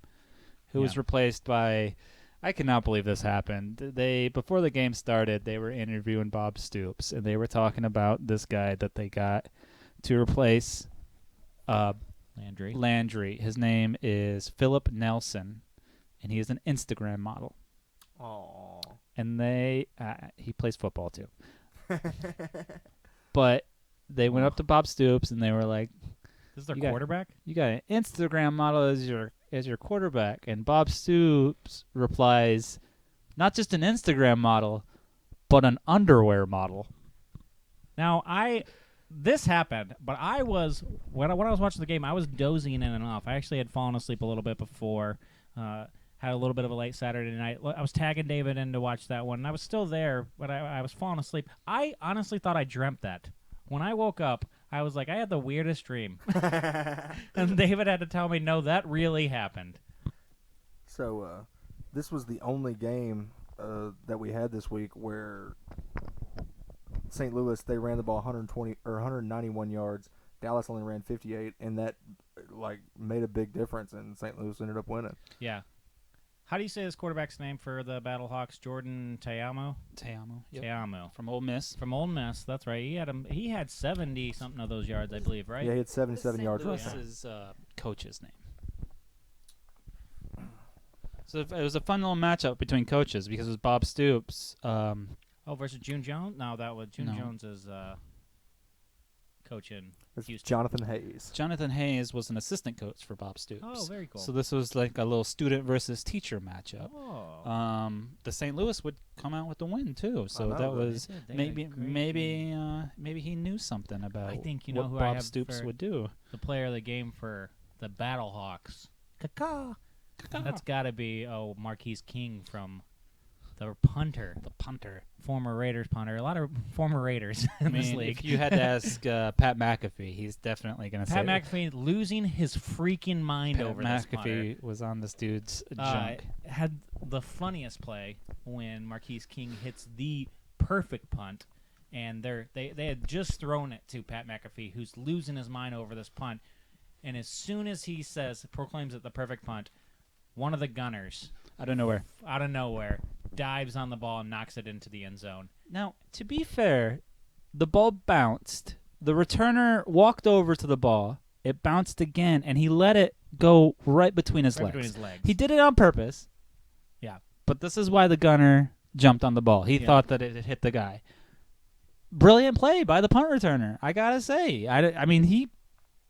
Who was replaced by... I cannot believe this happened. Before the game started, they were interviewing Bob Stoops, and they were talking about this guy that they got to replace Landry. His name is Philip Nelson, and he is an Instagram model. Aww. And he plays football too. But they went up to Bob Stoops and they were like, This is their You got- quarterback? "You got an Instagram model as your quarterback." And Bob Stoops replies, "Not just an Instagram model, but an underwear model." Now, this happened, but I was when I was watching the game, I was dozing in and off. I actually had fallen asleep a little bit before. Had a little bit of a late Saturday night. I was tagging David in to watch that one, and I was still there, but I was falling asleep. I honestly thought I dreamt that. When I woke up, I was like, I had the weirdest dream. And David had to tell me, no, that really happened. So this was the only game that we had this week where St. Louis, they ran the ball 120 or 191 yards. Dallas only ran 58, and that like made a big difference, and St. Louis ended up winning. Yeah. How do you say this quarterback's name for the Battlehawks? Jordan Teamo? Teamo. Yep. Teamo. From Ole Miss. From Ole Miss, that's right. He had 70-something of those yards, I believe, right? Yeah, he had 77 yards. This rushing. is coach's name. So it was a fun little matchup between coaches because it was Bob Stoops. Versus June Jones? No, that was June No. Jones is coach in It's Houston. Jonathan Hayes. Jonathan Hayes was an assistant coach for Bob Stoops. Oh, very cool. So this was like a little student versus teacher matchup. Oh. The St. Louis would come out with the win too. So know, that they was did. They had a great maybe he knew something about I think you know what who I Bob have Stoops for- would do. The player of the game for the Battlehawks. Caca. That's got to be Marquise King from the punter, The punter. former Raiders punter. A lot of former Raiders in I this mean, league. if you had to ask Pat McAfee, he's definitely going to say Pat McAfee losing his freaking mind Pat over this punter. McAfee was on this dude's junk. Had the funniest play when Marquise King hits the perfect punt, and they had just thrown it to Pat McAfee, who's losing his mind over this punt. And as soon as he proclaims it the perfect punt, one of the gunners I don't know where. out of nowhere dives on the ball and knocks it into the end zone. Now, to be fair, the ball bounced. The returner walked over to the ball. It bounced again, and he let it go right between his legs. He did it on purpose. Yeah. But this is why the gunner jumped on the ball. He thought that it had hit the guy. Brilliant play by the punt returner, I got to say. I mean, he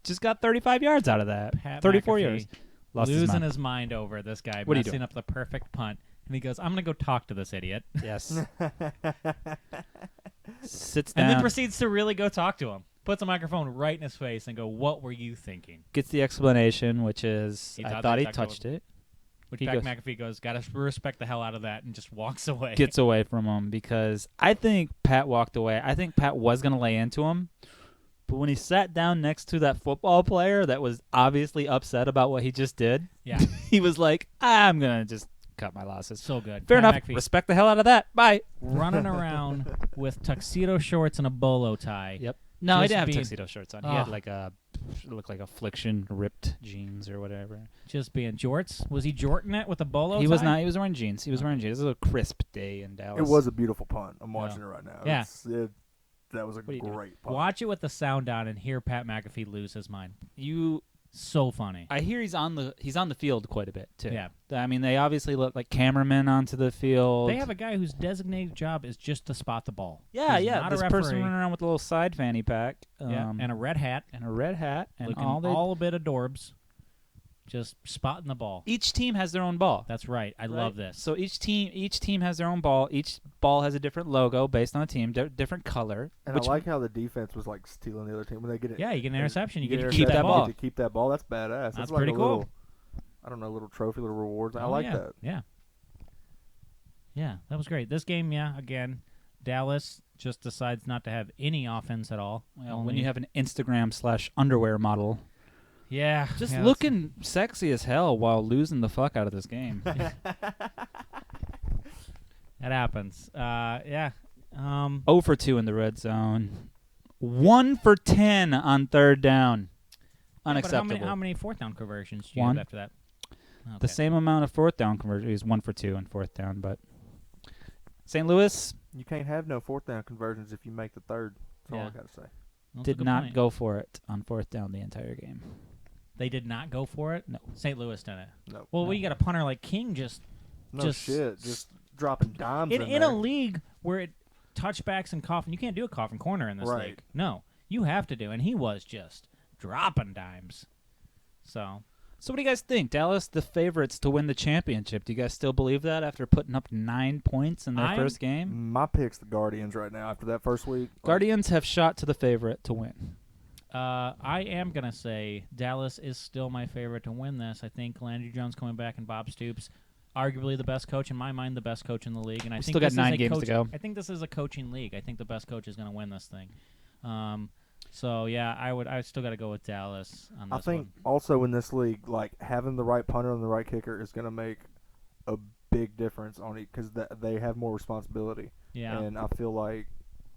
just got 35 yards out of that. Pat 34 McAfee yards. Lost his losing mind. his mind over this guy What are you messing doing? up the perfect punt. And he goes, I'm going to go talk to this idiot. Yes. Sits And down. then proceeds to really go talk to him. Puts a microphone right in his face and go, what were you thinking? Gets the explanation, which is, He I thought thought they he talked touched it. Which He Pat goes- McAfee goes, got to respect the hell out of that, and just walks away. Gets away from him because I think Pat walked away. I think Pat was going to lay into him. But when he sat down next to that football player that was obviously upset about what he just did, Yeah, he was like, I'm going to just cut my losses. so good. Fair Pat enough. McAfee Respect the hell out of that. Bye. running around with tuxedo shorts and a bolo tie. Yep. No, he Just didn't have being- tuxedo shirts on. He had like looked like affliction ripped jeans or whatever. Just being jorts. Was he jorting it with a bolo He tie? was not. He was wearing jeans. He was wearing jeans. This is a crisp day in Dallas. It was a beautiful punt. I'm watching it right now. Yeah. That was a are you doing? great punt. Watch it with the sound on and hear Pat McAfee lose his mind. You. So funny. I hear he's on the field quite a bit too. Yeah. I mean, they obviously look like cameramen onto the field. They have a guy whose designated job is just to spot the ball. Yeah, He's yeah. not This a person referee. running around with a little side fanny pack. Yeah, and a red hat, and a red hat, and looking all they. all a bit adorbs, just spotting the ball. Each team has their own ball. That's right. I love this. So each team has their own ball. Each ball has a different logo based on the team, different color. And which I like how the defense was like stealing the other team when they get it. Yeah, you get an interception. You get get to an keep that interception, ball. you get to keep that ball. That's badass. That's like pretty a cool. Little, I don't know, little trophy, little rewards. I Oh, like yeah. that. Yeah. Yeah, that was great. This game, yeah, again, Dallas just decides not to have any offense at all. well, when you have an Instagram/underwear model, yeah, just yeah, looking sexy as hell while losing the fuck out of this game. that happens. Yeah. 0 for 2 in the red zone. 1 for 10 on third down. But Unacceptable. how many fourth down conversions do you One. have after that? Okay. The same amount of fourth down conversion. He's 1 for 2 on fourth down, but St. Louis You can't have no fourth down conversions if you make the third. That's all Yeah. I got to say. That's a did good not point. go for it on fourth down the entire game. They did not go for it? No. St. Louis did it. No. Well, No. we got a punter like King just No just- shit. Just dropping dimes in there. a league where it touchbacks and coffin. You can't do a coffin corner in this Right. league. No, you have to do. And he was just dropping dimes. So So what do you guys think? Dallas, the favorites to win the championship. Do you guys still believe that after putting up 9 points in their I'm- first game? My pick's the Guardians right now after that first week. Guardians have shot to the favorite to win. I am gonna say Dallas is still my favorite to win this. I think Landry Jones coming back and Bob Stoops, arguably the best coach in my mind, the best coach in the league. And I We think still got this is 9 a games to go. I think this is a coaching league. I think the best coach is gonna win this thing. So yeah, I still got to go with Dallas on this I think one. also in this league, like having the right punter and the right kicker is going to make a big difference on it because they have more responsibility. Yeah. And I feel like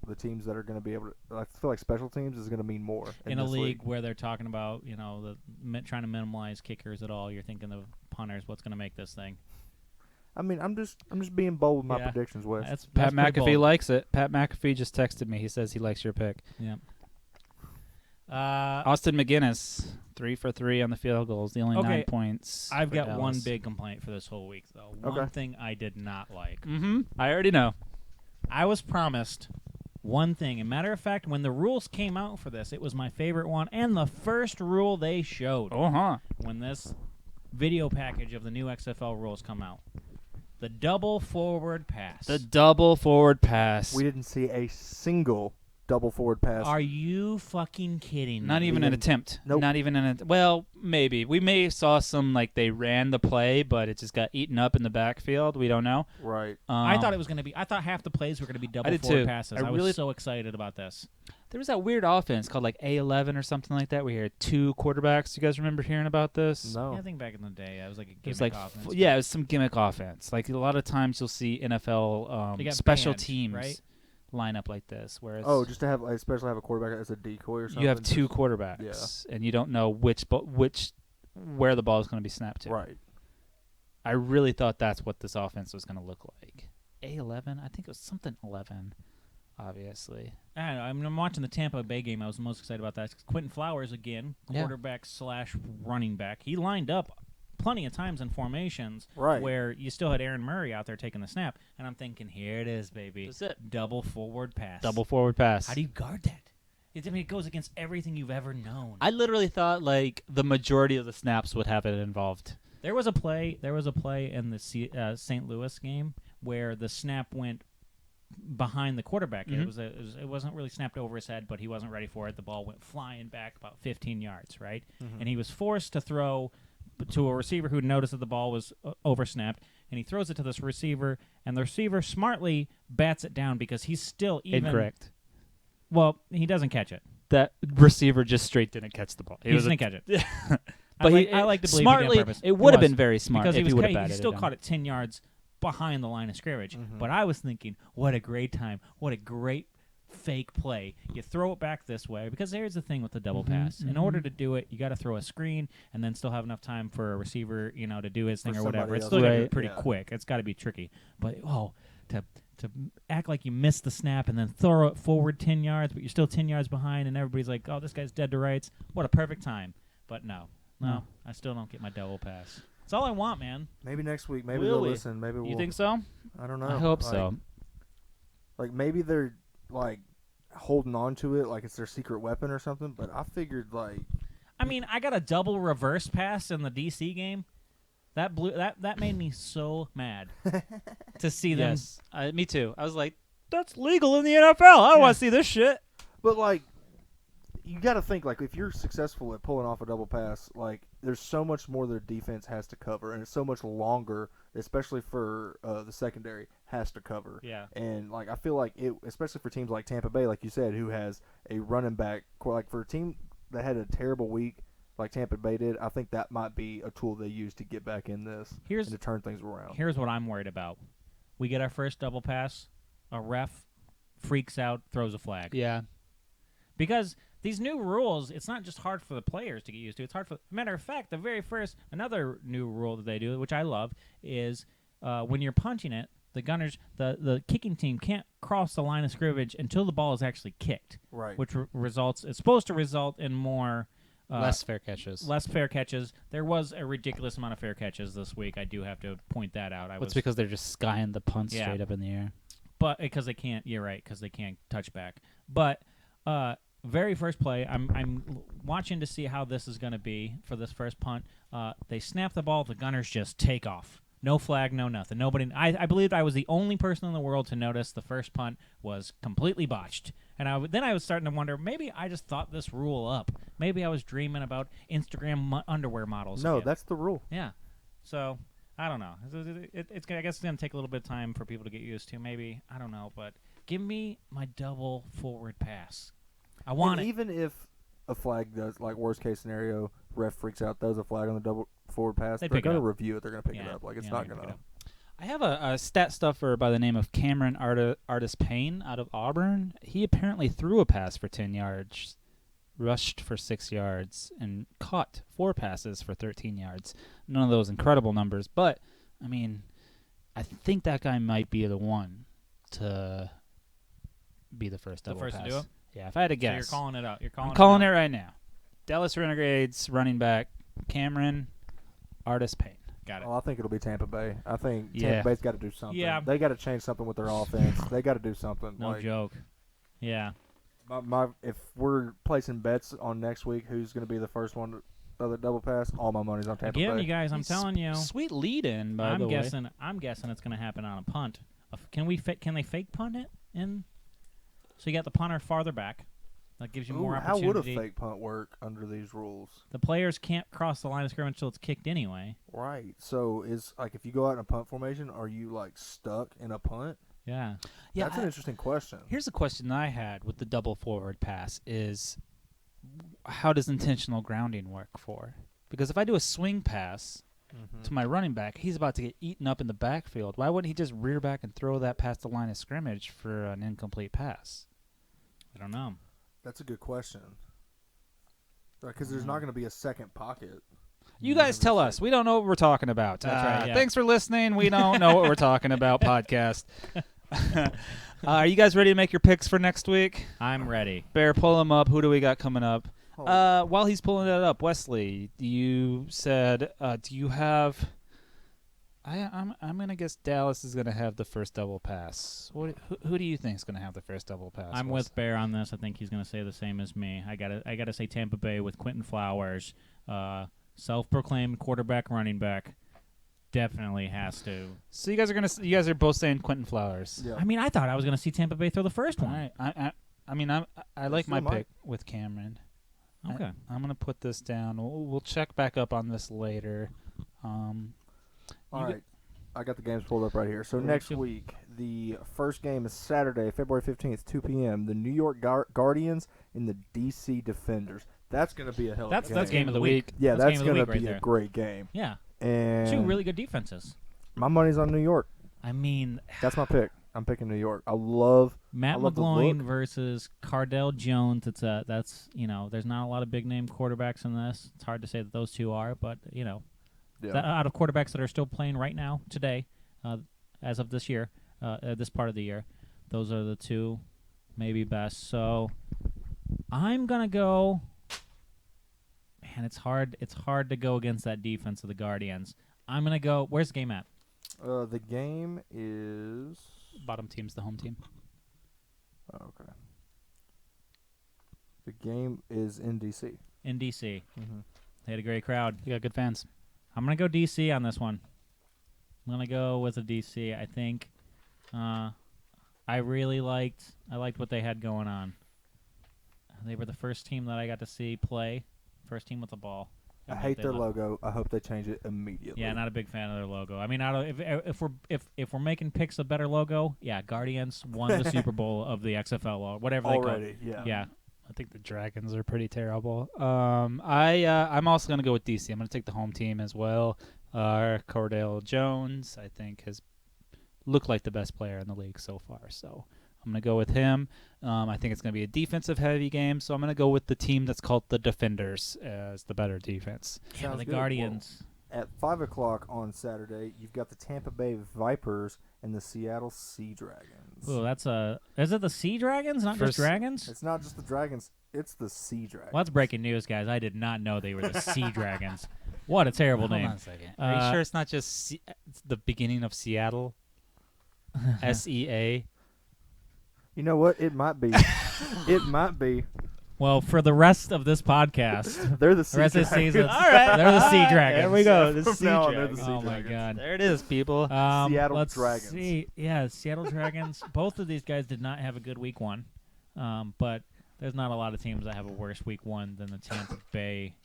the teams that are going to be able to, I feel like special teams is going to mean more In a this league where they're talking about, trying to minimize kickers at all, you're thinking of punters. What's going to make this thing? I mean, I'm just being bold with my Yeah. predictions, Wes. That's Pat pretty McAfee bold. likes it. Pat McAfee just texted me. He says he likes your pick. Yeah. Austin McGinnis, 3 for 3 on the field goals, the only 9 Okay, points. I've for got Dallas. one big complaint for this whole week, though. Okay. One thing I did not like. Mm-hmm. I already know. I was promised one thing. And matter of fact, when the rules came out for this, it was my favorite one and the first rule they showed when this video package of the new XFL rules come out. The double forward pass. The double forward pass. We didn't see a single double forward pass. Are you fucking kidding me? Not even an attempt. Nope. Not even an well, maybe. We may have saw some like they ran the play, but it just got eaten up in the backfield. We don't know. Right. I thought it was going to be. I thought half the plays were going to be double did forward too. passes. I I really- was so excited about this. there was that weird offense called like A11 or something like that. We had 2 quarterbacks. You guys remember hearing about this? No. Yeah, I think back in the day, it was like a It gimmick was like offense. yeah, it was some gimmick offense. Like a lot of times you'll see NFL They got special banned, teams right? line up like this, where it's, Oh, just to have, especially have a quarterback as a decoy or something. you have 2 just- quarterbacks, and you don't know where the ball is going to be snapped to. Right. I really thought that's what this offense was going to look like. A11, I think it was something 11, obviously. I don't know. I mean, I'm watching the Tampa Bay game. I was most excited about that. Quentin Flowers again, Yeah. quarterback / running back. He lined up plenty of times in formations Right. where you still had Aaron Murray out there taking the snap, and I'm thinking, here it is, baby. That's it. Double forward pass. Double forward pass. How do you guard that? It goes against everything you've ever known. I literally thought like the majority of the snaps would have it involved. There was a play in the St. Louis game where the snap went behind the quarterback. Mhm. It wasn't really snapped over his head, but he wasn't ready for it. The ball went flying back about 15 yards, right? And he was forced to throw to a receiver who noticed that the ball was oversnapped, and he throws it to this receiver, and the receiver smartly bats it down because he's still even Incorrect. Well, he doesn't catch it. That receiver just straight didn't catch the ball. He didn't catch it. But I like to believe smartly, he did on purpose. it would have was. been very smart because if he would have he batted still it caught it 10 yards behind the line of scrimmage. But I was thinking, what a great time. What a great fake play. You throw it back this way because here's the thing with the double pass. In order to do it, you got to throw a screen and then still have enough time for a receiver, to do his thing or whatever. It's still got to be pretty quick. It's got to be tricky. But to act like you missed the snap and then throw it forward 10 yards, but you're still 10 yards behind, and everybody's like, "Oh, this guy's dead to rights." What a perfect time. But no, I still don't get my double pass. That's all I want, man. Maybe next week. Maybe Really? they'll listen. Maybe we'll. You think so? I don't know. I hope so. Like maybe they're like holding on to it like it's their secret weapon or something. But I figured like. I mean, I got a double reverse pass in the DC game. That made me so mad to see them. Yes, me too. I was like, that's legal in the NFL. I want to see this shit. But like, you got to think like if you're successful at pulling off a double pass, like there's so much more their defense has to cover, and it's so much longer, especially for the secondary has to cover. Yeah. And like I feel like it, especially for teams like Tampa Bay, like you said, who has a running back, like for a team that had a terrible week like Tampa Bay did, I think that might be a tool they use to get back in this and to turn things around. Here's what I'm worried about. We get our first double pass, a ref freaks out, throws a flag. Yeah. Because these new rules, it's not just hard for the players to get used to. It's hard for. Matter of fact, another new rule that they do, which I love, is when you're punching it, the gunners, the kicking team can't cross the line of scrimmage until the ball is actually kicked. Right. Which it's supposed to result in more. Less fair catches. Less fair catches. There was a ridiculous amount of fair catches this week. I do have to point that out. It's because they're just skying the punt straight up in the air. But because they can't, you're right, because they can't touch back. But very first play, I'm watching to see how this is going to be for this first punt. They snap the ball. The gunners just take off. No flag, no nothing. Nobody. I believed I was the only person in the world to notice the first punt was completely botched. And then I was starting to wonder, maybe I just thought this rule up. Maybe I was dreaming about Instagram underwear models. No, again. that's the rule. Yeah. So, I don't know. I guess it's going to take a little bit of time for people to get used to. Maybe. I don't know. But give me my double forward pass. I want it. Even if a flag does, like worst case scenario, ref freaks out, throws a flag on the double forward pass, they're going to review it. They're going to pick it up. Like it's not going to. I have a stat stuffer by the name of Cameron Artis Payne out of Auburn. He apparently threw a pass for 10 yards, rushed for 6 yards, and caught 4 passes for 13 yards. None of those incredible numbers, but, I mean, I think that guy might be the one to be the first double pass. To do it? Yeah, if I had to guess. So you're calling it out. I'm calling it right now. Dallas Renegades running back Cameron Artis Payne. Got it. Oh, I think it'll be Tampa Bay. I think Tampa Bay's got to do something. Yeah. They got to change something with their offense. They got to do something. No joke. Yeah. If we're placing bets on next week, who's going to be the first one to throw the double pass? All my money's on Tampa Bay. Again, you guys, I'm telling you. Sweet lead in, by the way. I'm guessing it's going to happen on a punt. Can they fake punt it in? So you got the punter farther back. That gives you more opportunity. How would a fake punt work under these rules? The players can't cross the line of scrimmage until it's kicked anyway. Right. So if you go out in a punt formation, are you like stuck in a punt? Yeah. That's an interesting question. Here's a question I had with the double forward pass is how does intentional grounding work for? Because if I do a swing pass to my running back, he's about to get eaten up in the backfield. Why wouldn't he just rear back and throw that past the line of scrimmage for an incomplete pass? I don't know. That's a good question. Because there's not going to be a second pocket. You guys tell us. We don't know what we're talking about. That's right. Yeah. Thanks for listening. We don't know what we're talking about podcast. Are you guys ready to make your picks for next week? I'm ready. Bair, pull them up. Who do we got coming up? While he's pulling that up, Wesley, you said, do you have... I'm gonna guess Dallas is gonna have the first double pass. Who do you think is gonna have the first double pass? I'm with Bair on this. I think he's gonna say the same as me. I gotta say Tampa Bay with Quentin Flowers, self-proclaimed quarterback, running back, definitely has to. So you guys are both saying Quentin Flowers. Yeah. I mean, I thought I was gonna see Tampa Bay throw the first one. I like my pick with Cameron. Okay. I'm gonna put this down. We'll check back up on this later. All right. I got the games pulled up right here. So next week, the first game is Saturday, February 15th, 2 p.m. The New York Guardians and the D.C. Defenders. That's going to be a hell of a game. That's game of the week. Yeah, that's going to be a great game. Yeah. And 2 really good defenses. My money's on New York. I mean, that's my pick. I'm picking New York. I love Matt love the McGloin look. versus Cardell Jones. That's there's not a lot of big name quarterbacks in this. It's hard to say that those two are, but Yeah. out of quarterbacks that are still playing right now today, as of this year, this part of the year, those are the two maybe best. So I'm gonna go. Man, it's hard. It's hard to go against that defense of the Guardians. I'm gonna go. Where's the game at? The game is Bottom team's the home team. okay. The game is in DC. In DC. Mm-hmm. They had a great crowd. You got good fans. I'm gonna go DC on this one. I'm gonna go with a DC. I think I really liked what they had going on. They were the first team that I got to see play. First team with the ball. I hate their logo. I hope they change it immediately. Yeah, not a big fan of their logo. I mean, if we're making picks a better logo, yeah, Guardians won the Super Bowl of the XFLOL, whatever they call it. Already, yeah. Yeah. I think the Dragons are pretty terrible. I'm also gonna go with DC. I'm gonna take the home team as well. Cordell Jones, I think, has looked like the best player in the league so far. So I'm gonna go with him. I think it's gonna be a defensive-heavy game. So I'm gonna go with the team that's called the Defenders as the better defense. Yeah, Sounds the good. Guardians. Well, at 5:00 on Saturday, you've got the Tampa Bay Vipers and the Seattle Sea Dragons. Oh, is it the Sea Dragons, not just Dragons? It's not just the Dragons; it's the Sea Dragons. Well, that's breaking news, guys. I did not know they were the Sea Dragons. What a terrible Hold name. on a second. Are you sure it's not just it's the beginning of Seattle? SEA. You know what? It might be. It might be. Well, for the rest of this podcast, They're the the rest Sea of the season, Dragons. All right. they're the Sea Dragons. There we go. The From Sea now on, they're the Dragons. Sea Oh my Dragons. God. There it is, people. Seattle let's Dragons. See. Yeah, Seattle Dragons. Both of these guys did not have a good week one, but there's not a lot of teams that have a worse week one than the Tampa Bay.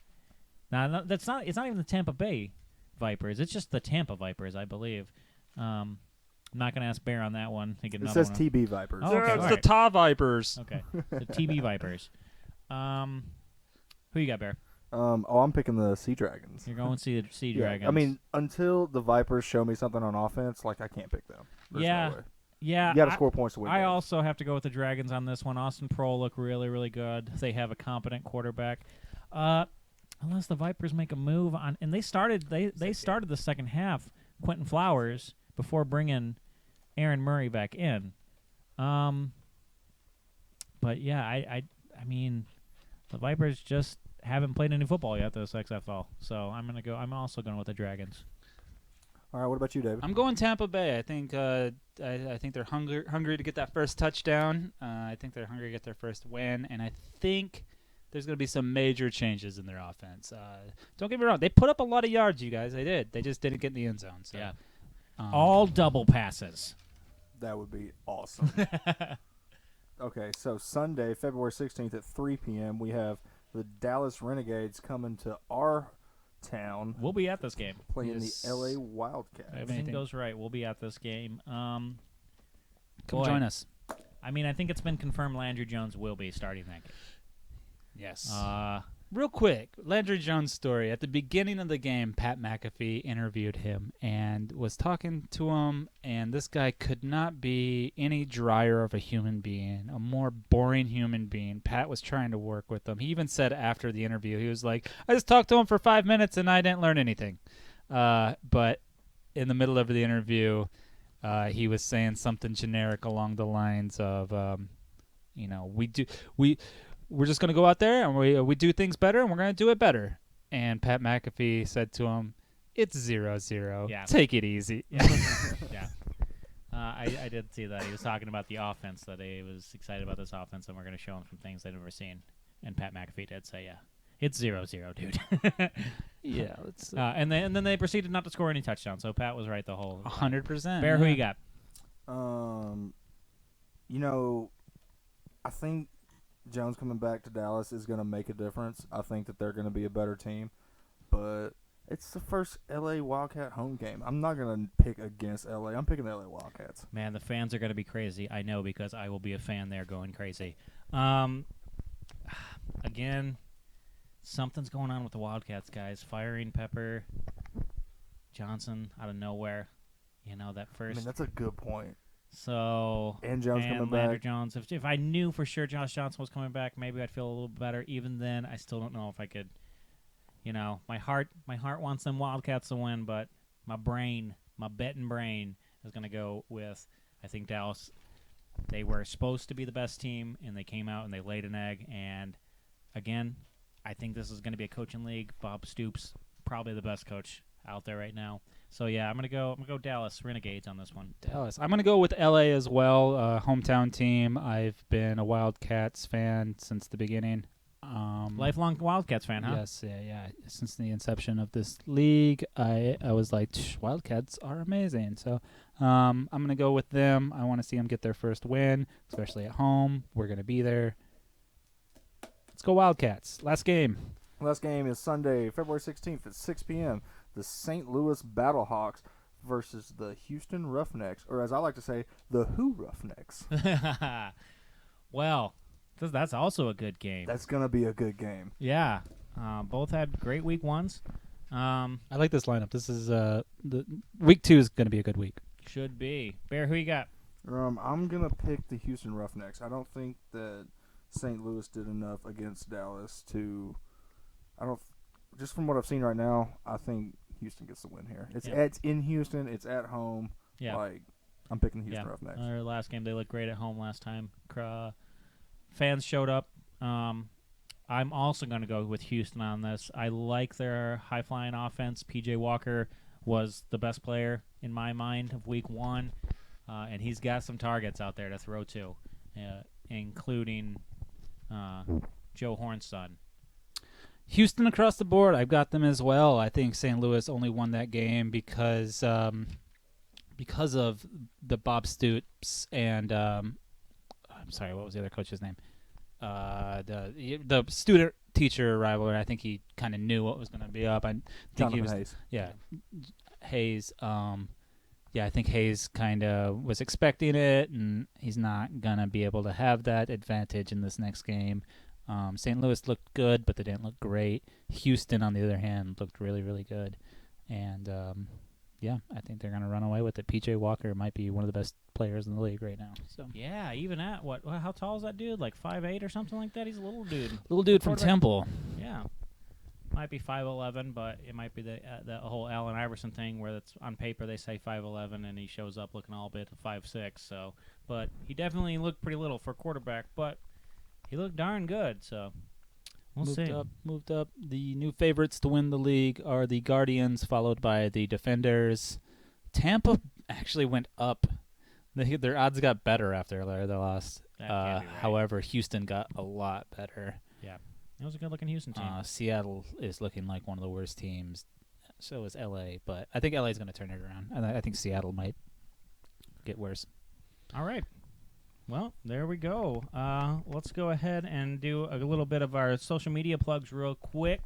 Now, that's not. It's not even the Tampa Bay Vipers. It's just the Tampa Vipers, I believe. I'm not going to ask Bair on that one. It says TB Vipers. Oh, okay. It's all the right. Ta Vipers. Okay, the TB Vipers. Who you got, Bair? I'm picking the Sea Dragons. You're going to see the Sea Yeah, Dragons. I mean, until the Vipers show me something on offense, like I can't pick them. There's Yeah. no way. yeah. You got to score points to win. I games. also have to go with the Dragons on this one. Austin Prohl look really, really good. They have a competent quarterback. Unless the Vipers make a move on, and they started the second half. Quentin Flowers before bringing Aaron Murray back in. But yeah, I mean, the Vipers just haven't played any football yet this XFL. So I'm also going with the Dragons. All right, what about you, David? I'm going Tampa Bay. I think I think they're hungry to get that first touchdown. I think they're hungry to get their first win, and I think there's going to be some major changes in their offense. Don't get me wrong; they put up a lot of yards, you guys. They did. They just didn't get in the end zone. So. Yeah. All double passes. That would be awesome. Okay, so Sunday, February 16th at 3 p.m., we have the Dallas Renegades coming to our town We'll be at this game. playing Yes. the LA Wildcats. Everything anything. goes right. We'll be at this game. Come boy. join us. I mean, I think it's been confirmed Landry Jones will be starting that game. Yes. Uh, Real quick, Landry Jones' story. At the beginning of the game, Pat McAfee interviewed him and was talking to him, and this guy could not be any drier of a human being, a more boring human being. Pat was trying to work with him. He even said after the interview, he was like, I just talked to him for 5 minutes and I didn't learn anything. But in the middle of the interview, he was saying something generic along the lines of, we're just going to go out there and we do things better and we're going to do it better. And Pat McAfee said to him, it's 0-0. Yeah. Take it easy. yeah. Yeah. I did see that. He was talking about the offense, that he was excited about this offense and we're going to show him some things they've never seen. And Pat McAfee did say, yeah, it's 0-0, dude. Yeah. Let's, and then they proceeded not to score any touchdowns, so Pat was right the whole 100%. Bear, who you got? I think Jones coming back to Dallas is going to make a difference. I think that they're going to be a better team, but it's the first LA Wildcat home game. I'm not going to pick against LA. I'm picking the LA Wildcats. Man, the fans are going to be crazy. I know, because I will be a fan there going crazy. Again, something's going on with the Wildcats, guys. Firing Pepper Johnson out of nowhere. That I first. mean, that's a good point. So And Jones coming Landry back. Jones. If I knew for sure Josh Johnson was coming back, maybe I'd feel a little better. Even then, I still don't know if I could. My heart wants them Wildcats to win, but my betting brain is going to go with. I think Dallas. They were supposed to be the best team, and they came out and they laid an egg. And again, I think this is going to be a coaching league. Bob Stoops, probably the best coach out there right now. So yeah, I'm gonna go Dallas Renegades on this one. Dallas. I'm going to go with LA as well, hometown team. I've been a Wildcats fan since the beginning. Lifelong Wildcats fan, huh? Yes, yeah. Since the inception of this league, I was like, Wildcats are amazing. So I'm going to go with them. I want to see them get their first win, especially at home. We're going to be there. Let's go Wildcats. Last game. Last game is Sunday, February 16th at 6 p.m. The St. Louis Battlehawks versus the Houston Roughnecks, or as I like to say, the Who Roughnecks. Well, that's also a good game. That's going to be a good game. Yeah. Both had great week ones. I like this lineup. This is the week 2 is going to be a good week. Should be. Bear, who you got? I'm going to pick the Houston Roughnecks. I don't think that St. Louis did enough against Dallas to just from what I've seen right now, I think Houston gets the win here. It's in Houston, it's at home. Yeah. I'm picking the Houston Roughnecks. Their last game, they looked great at home last time. Fans showed up. I'm also going to go with Houston on this. I like their high-flying offense. P.J. Walker was the best player in my mind of week 1, and he's got some targets out there to throw to, including Joe Horn's son. Houston across the board, I've got them as well. I think St. Louis only won that game because of the Bob Stoops and I'm sorry, what was the other coach's name? The student teacher rivalry. I think he kind of knew what was going to be up. I think he was Hayes. Yeah, Hayes. I think Hayes kind of was expecting it, and he's not gonna be able to have that advantage in this next game. St. Louis looked good, but they didn't look great. Houston, on the other hand, looked really, really good. And, I think they're going to run away with it. P.J. Walker might be one of the best players in the league right now. So Yeah, even at how tall is that dude? Like 5'8" or something like that? He's a little dude. Little dude from Temple. Yeah. Might be 5'11", but it might be the whole Allen Iverson thing where that's on paper they say 5'11", and he shows up looking all bit 5'6". So, but he definitely looked pretty little for a quarterback, but he looked darn good, so we'll see. Moved up. The new favorites to win the league are the Guardians, followed by the Defenders. Tampa actually went up. Their odds got better after they lost. That can't be right. However, Houston got a lot better. Yeah, it was a good-looking Houston team. Seattle is looking like one of the worst teams. So is L.A., but I think L.A. is going to turn it around. And I think Seattle might get worse. All right. Well, there we go. Let's go ahead and do a little bit of our social media plugs real quick.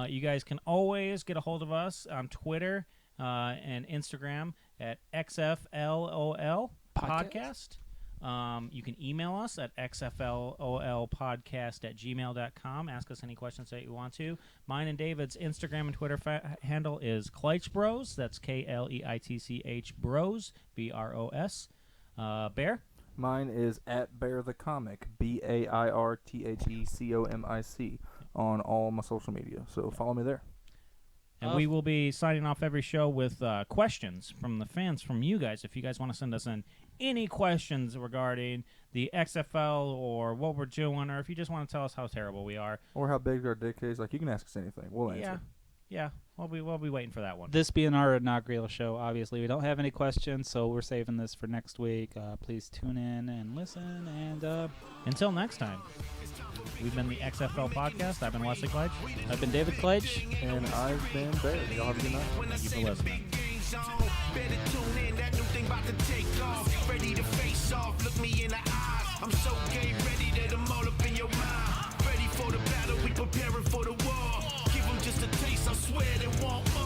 You guys can always get a hold of us on Twitter and Instagram at XFLOL Podcast. You can email us at xflolpodcast@gmail.com. Ask us any questions that you want to. Mine and David's Instagram and Twitter handle is Kleitch Bros. That's KLEITCH Bros, BROS. Bear? Mine is at Bair the Comic, BAIRTHECOMIC, on all my social media. So follow me there. And we will be signing off every show with questions from the fans, from you guys. If you guys want to send us in any questions regarding the XFL or what we're doing, or if you just want to tell us how terrible we are. Or how big our dick is. Like, you can ask us anything. We'll answer. Yeah. We'll be waiting for that one. This being our inaugural show, obviously, we don't have any questions, so we're saving this for next week. Please tune in and listen. And until next time, we've been the XFL Podcast. I've been Wesley Kleitch. I've been David Kleitch. And I've been Bair. Y'all have a good night. Thank you for listening. Better tune in, that new thing about to take off. Ready to face off, look me in the eyes. I'm so game ready that I'm all up in your mind. Ready for the battle, we preparing for the war. Give them just a taste, I swear they want more.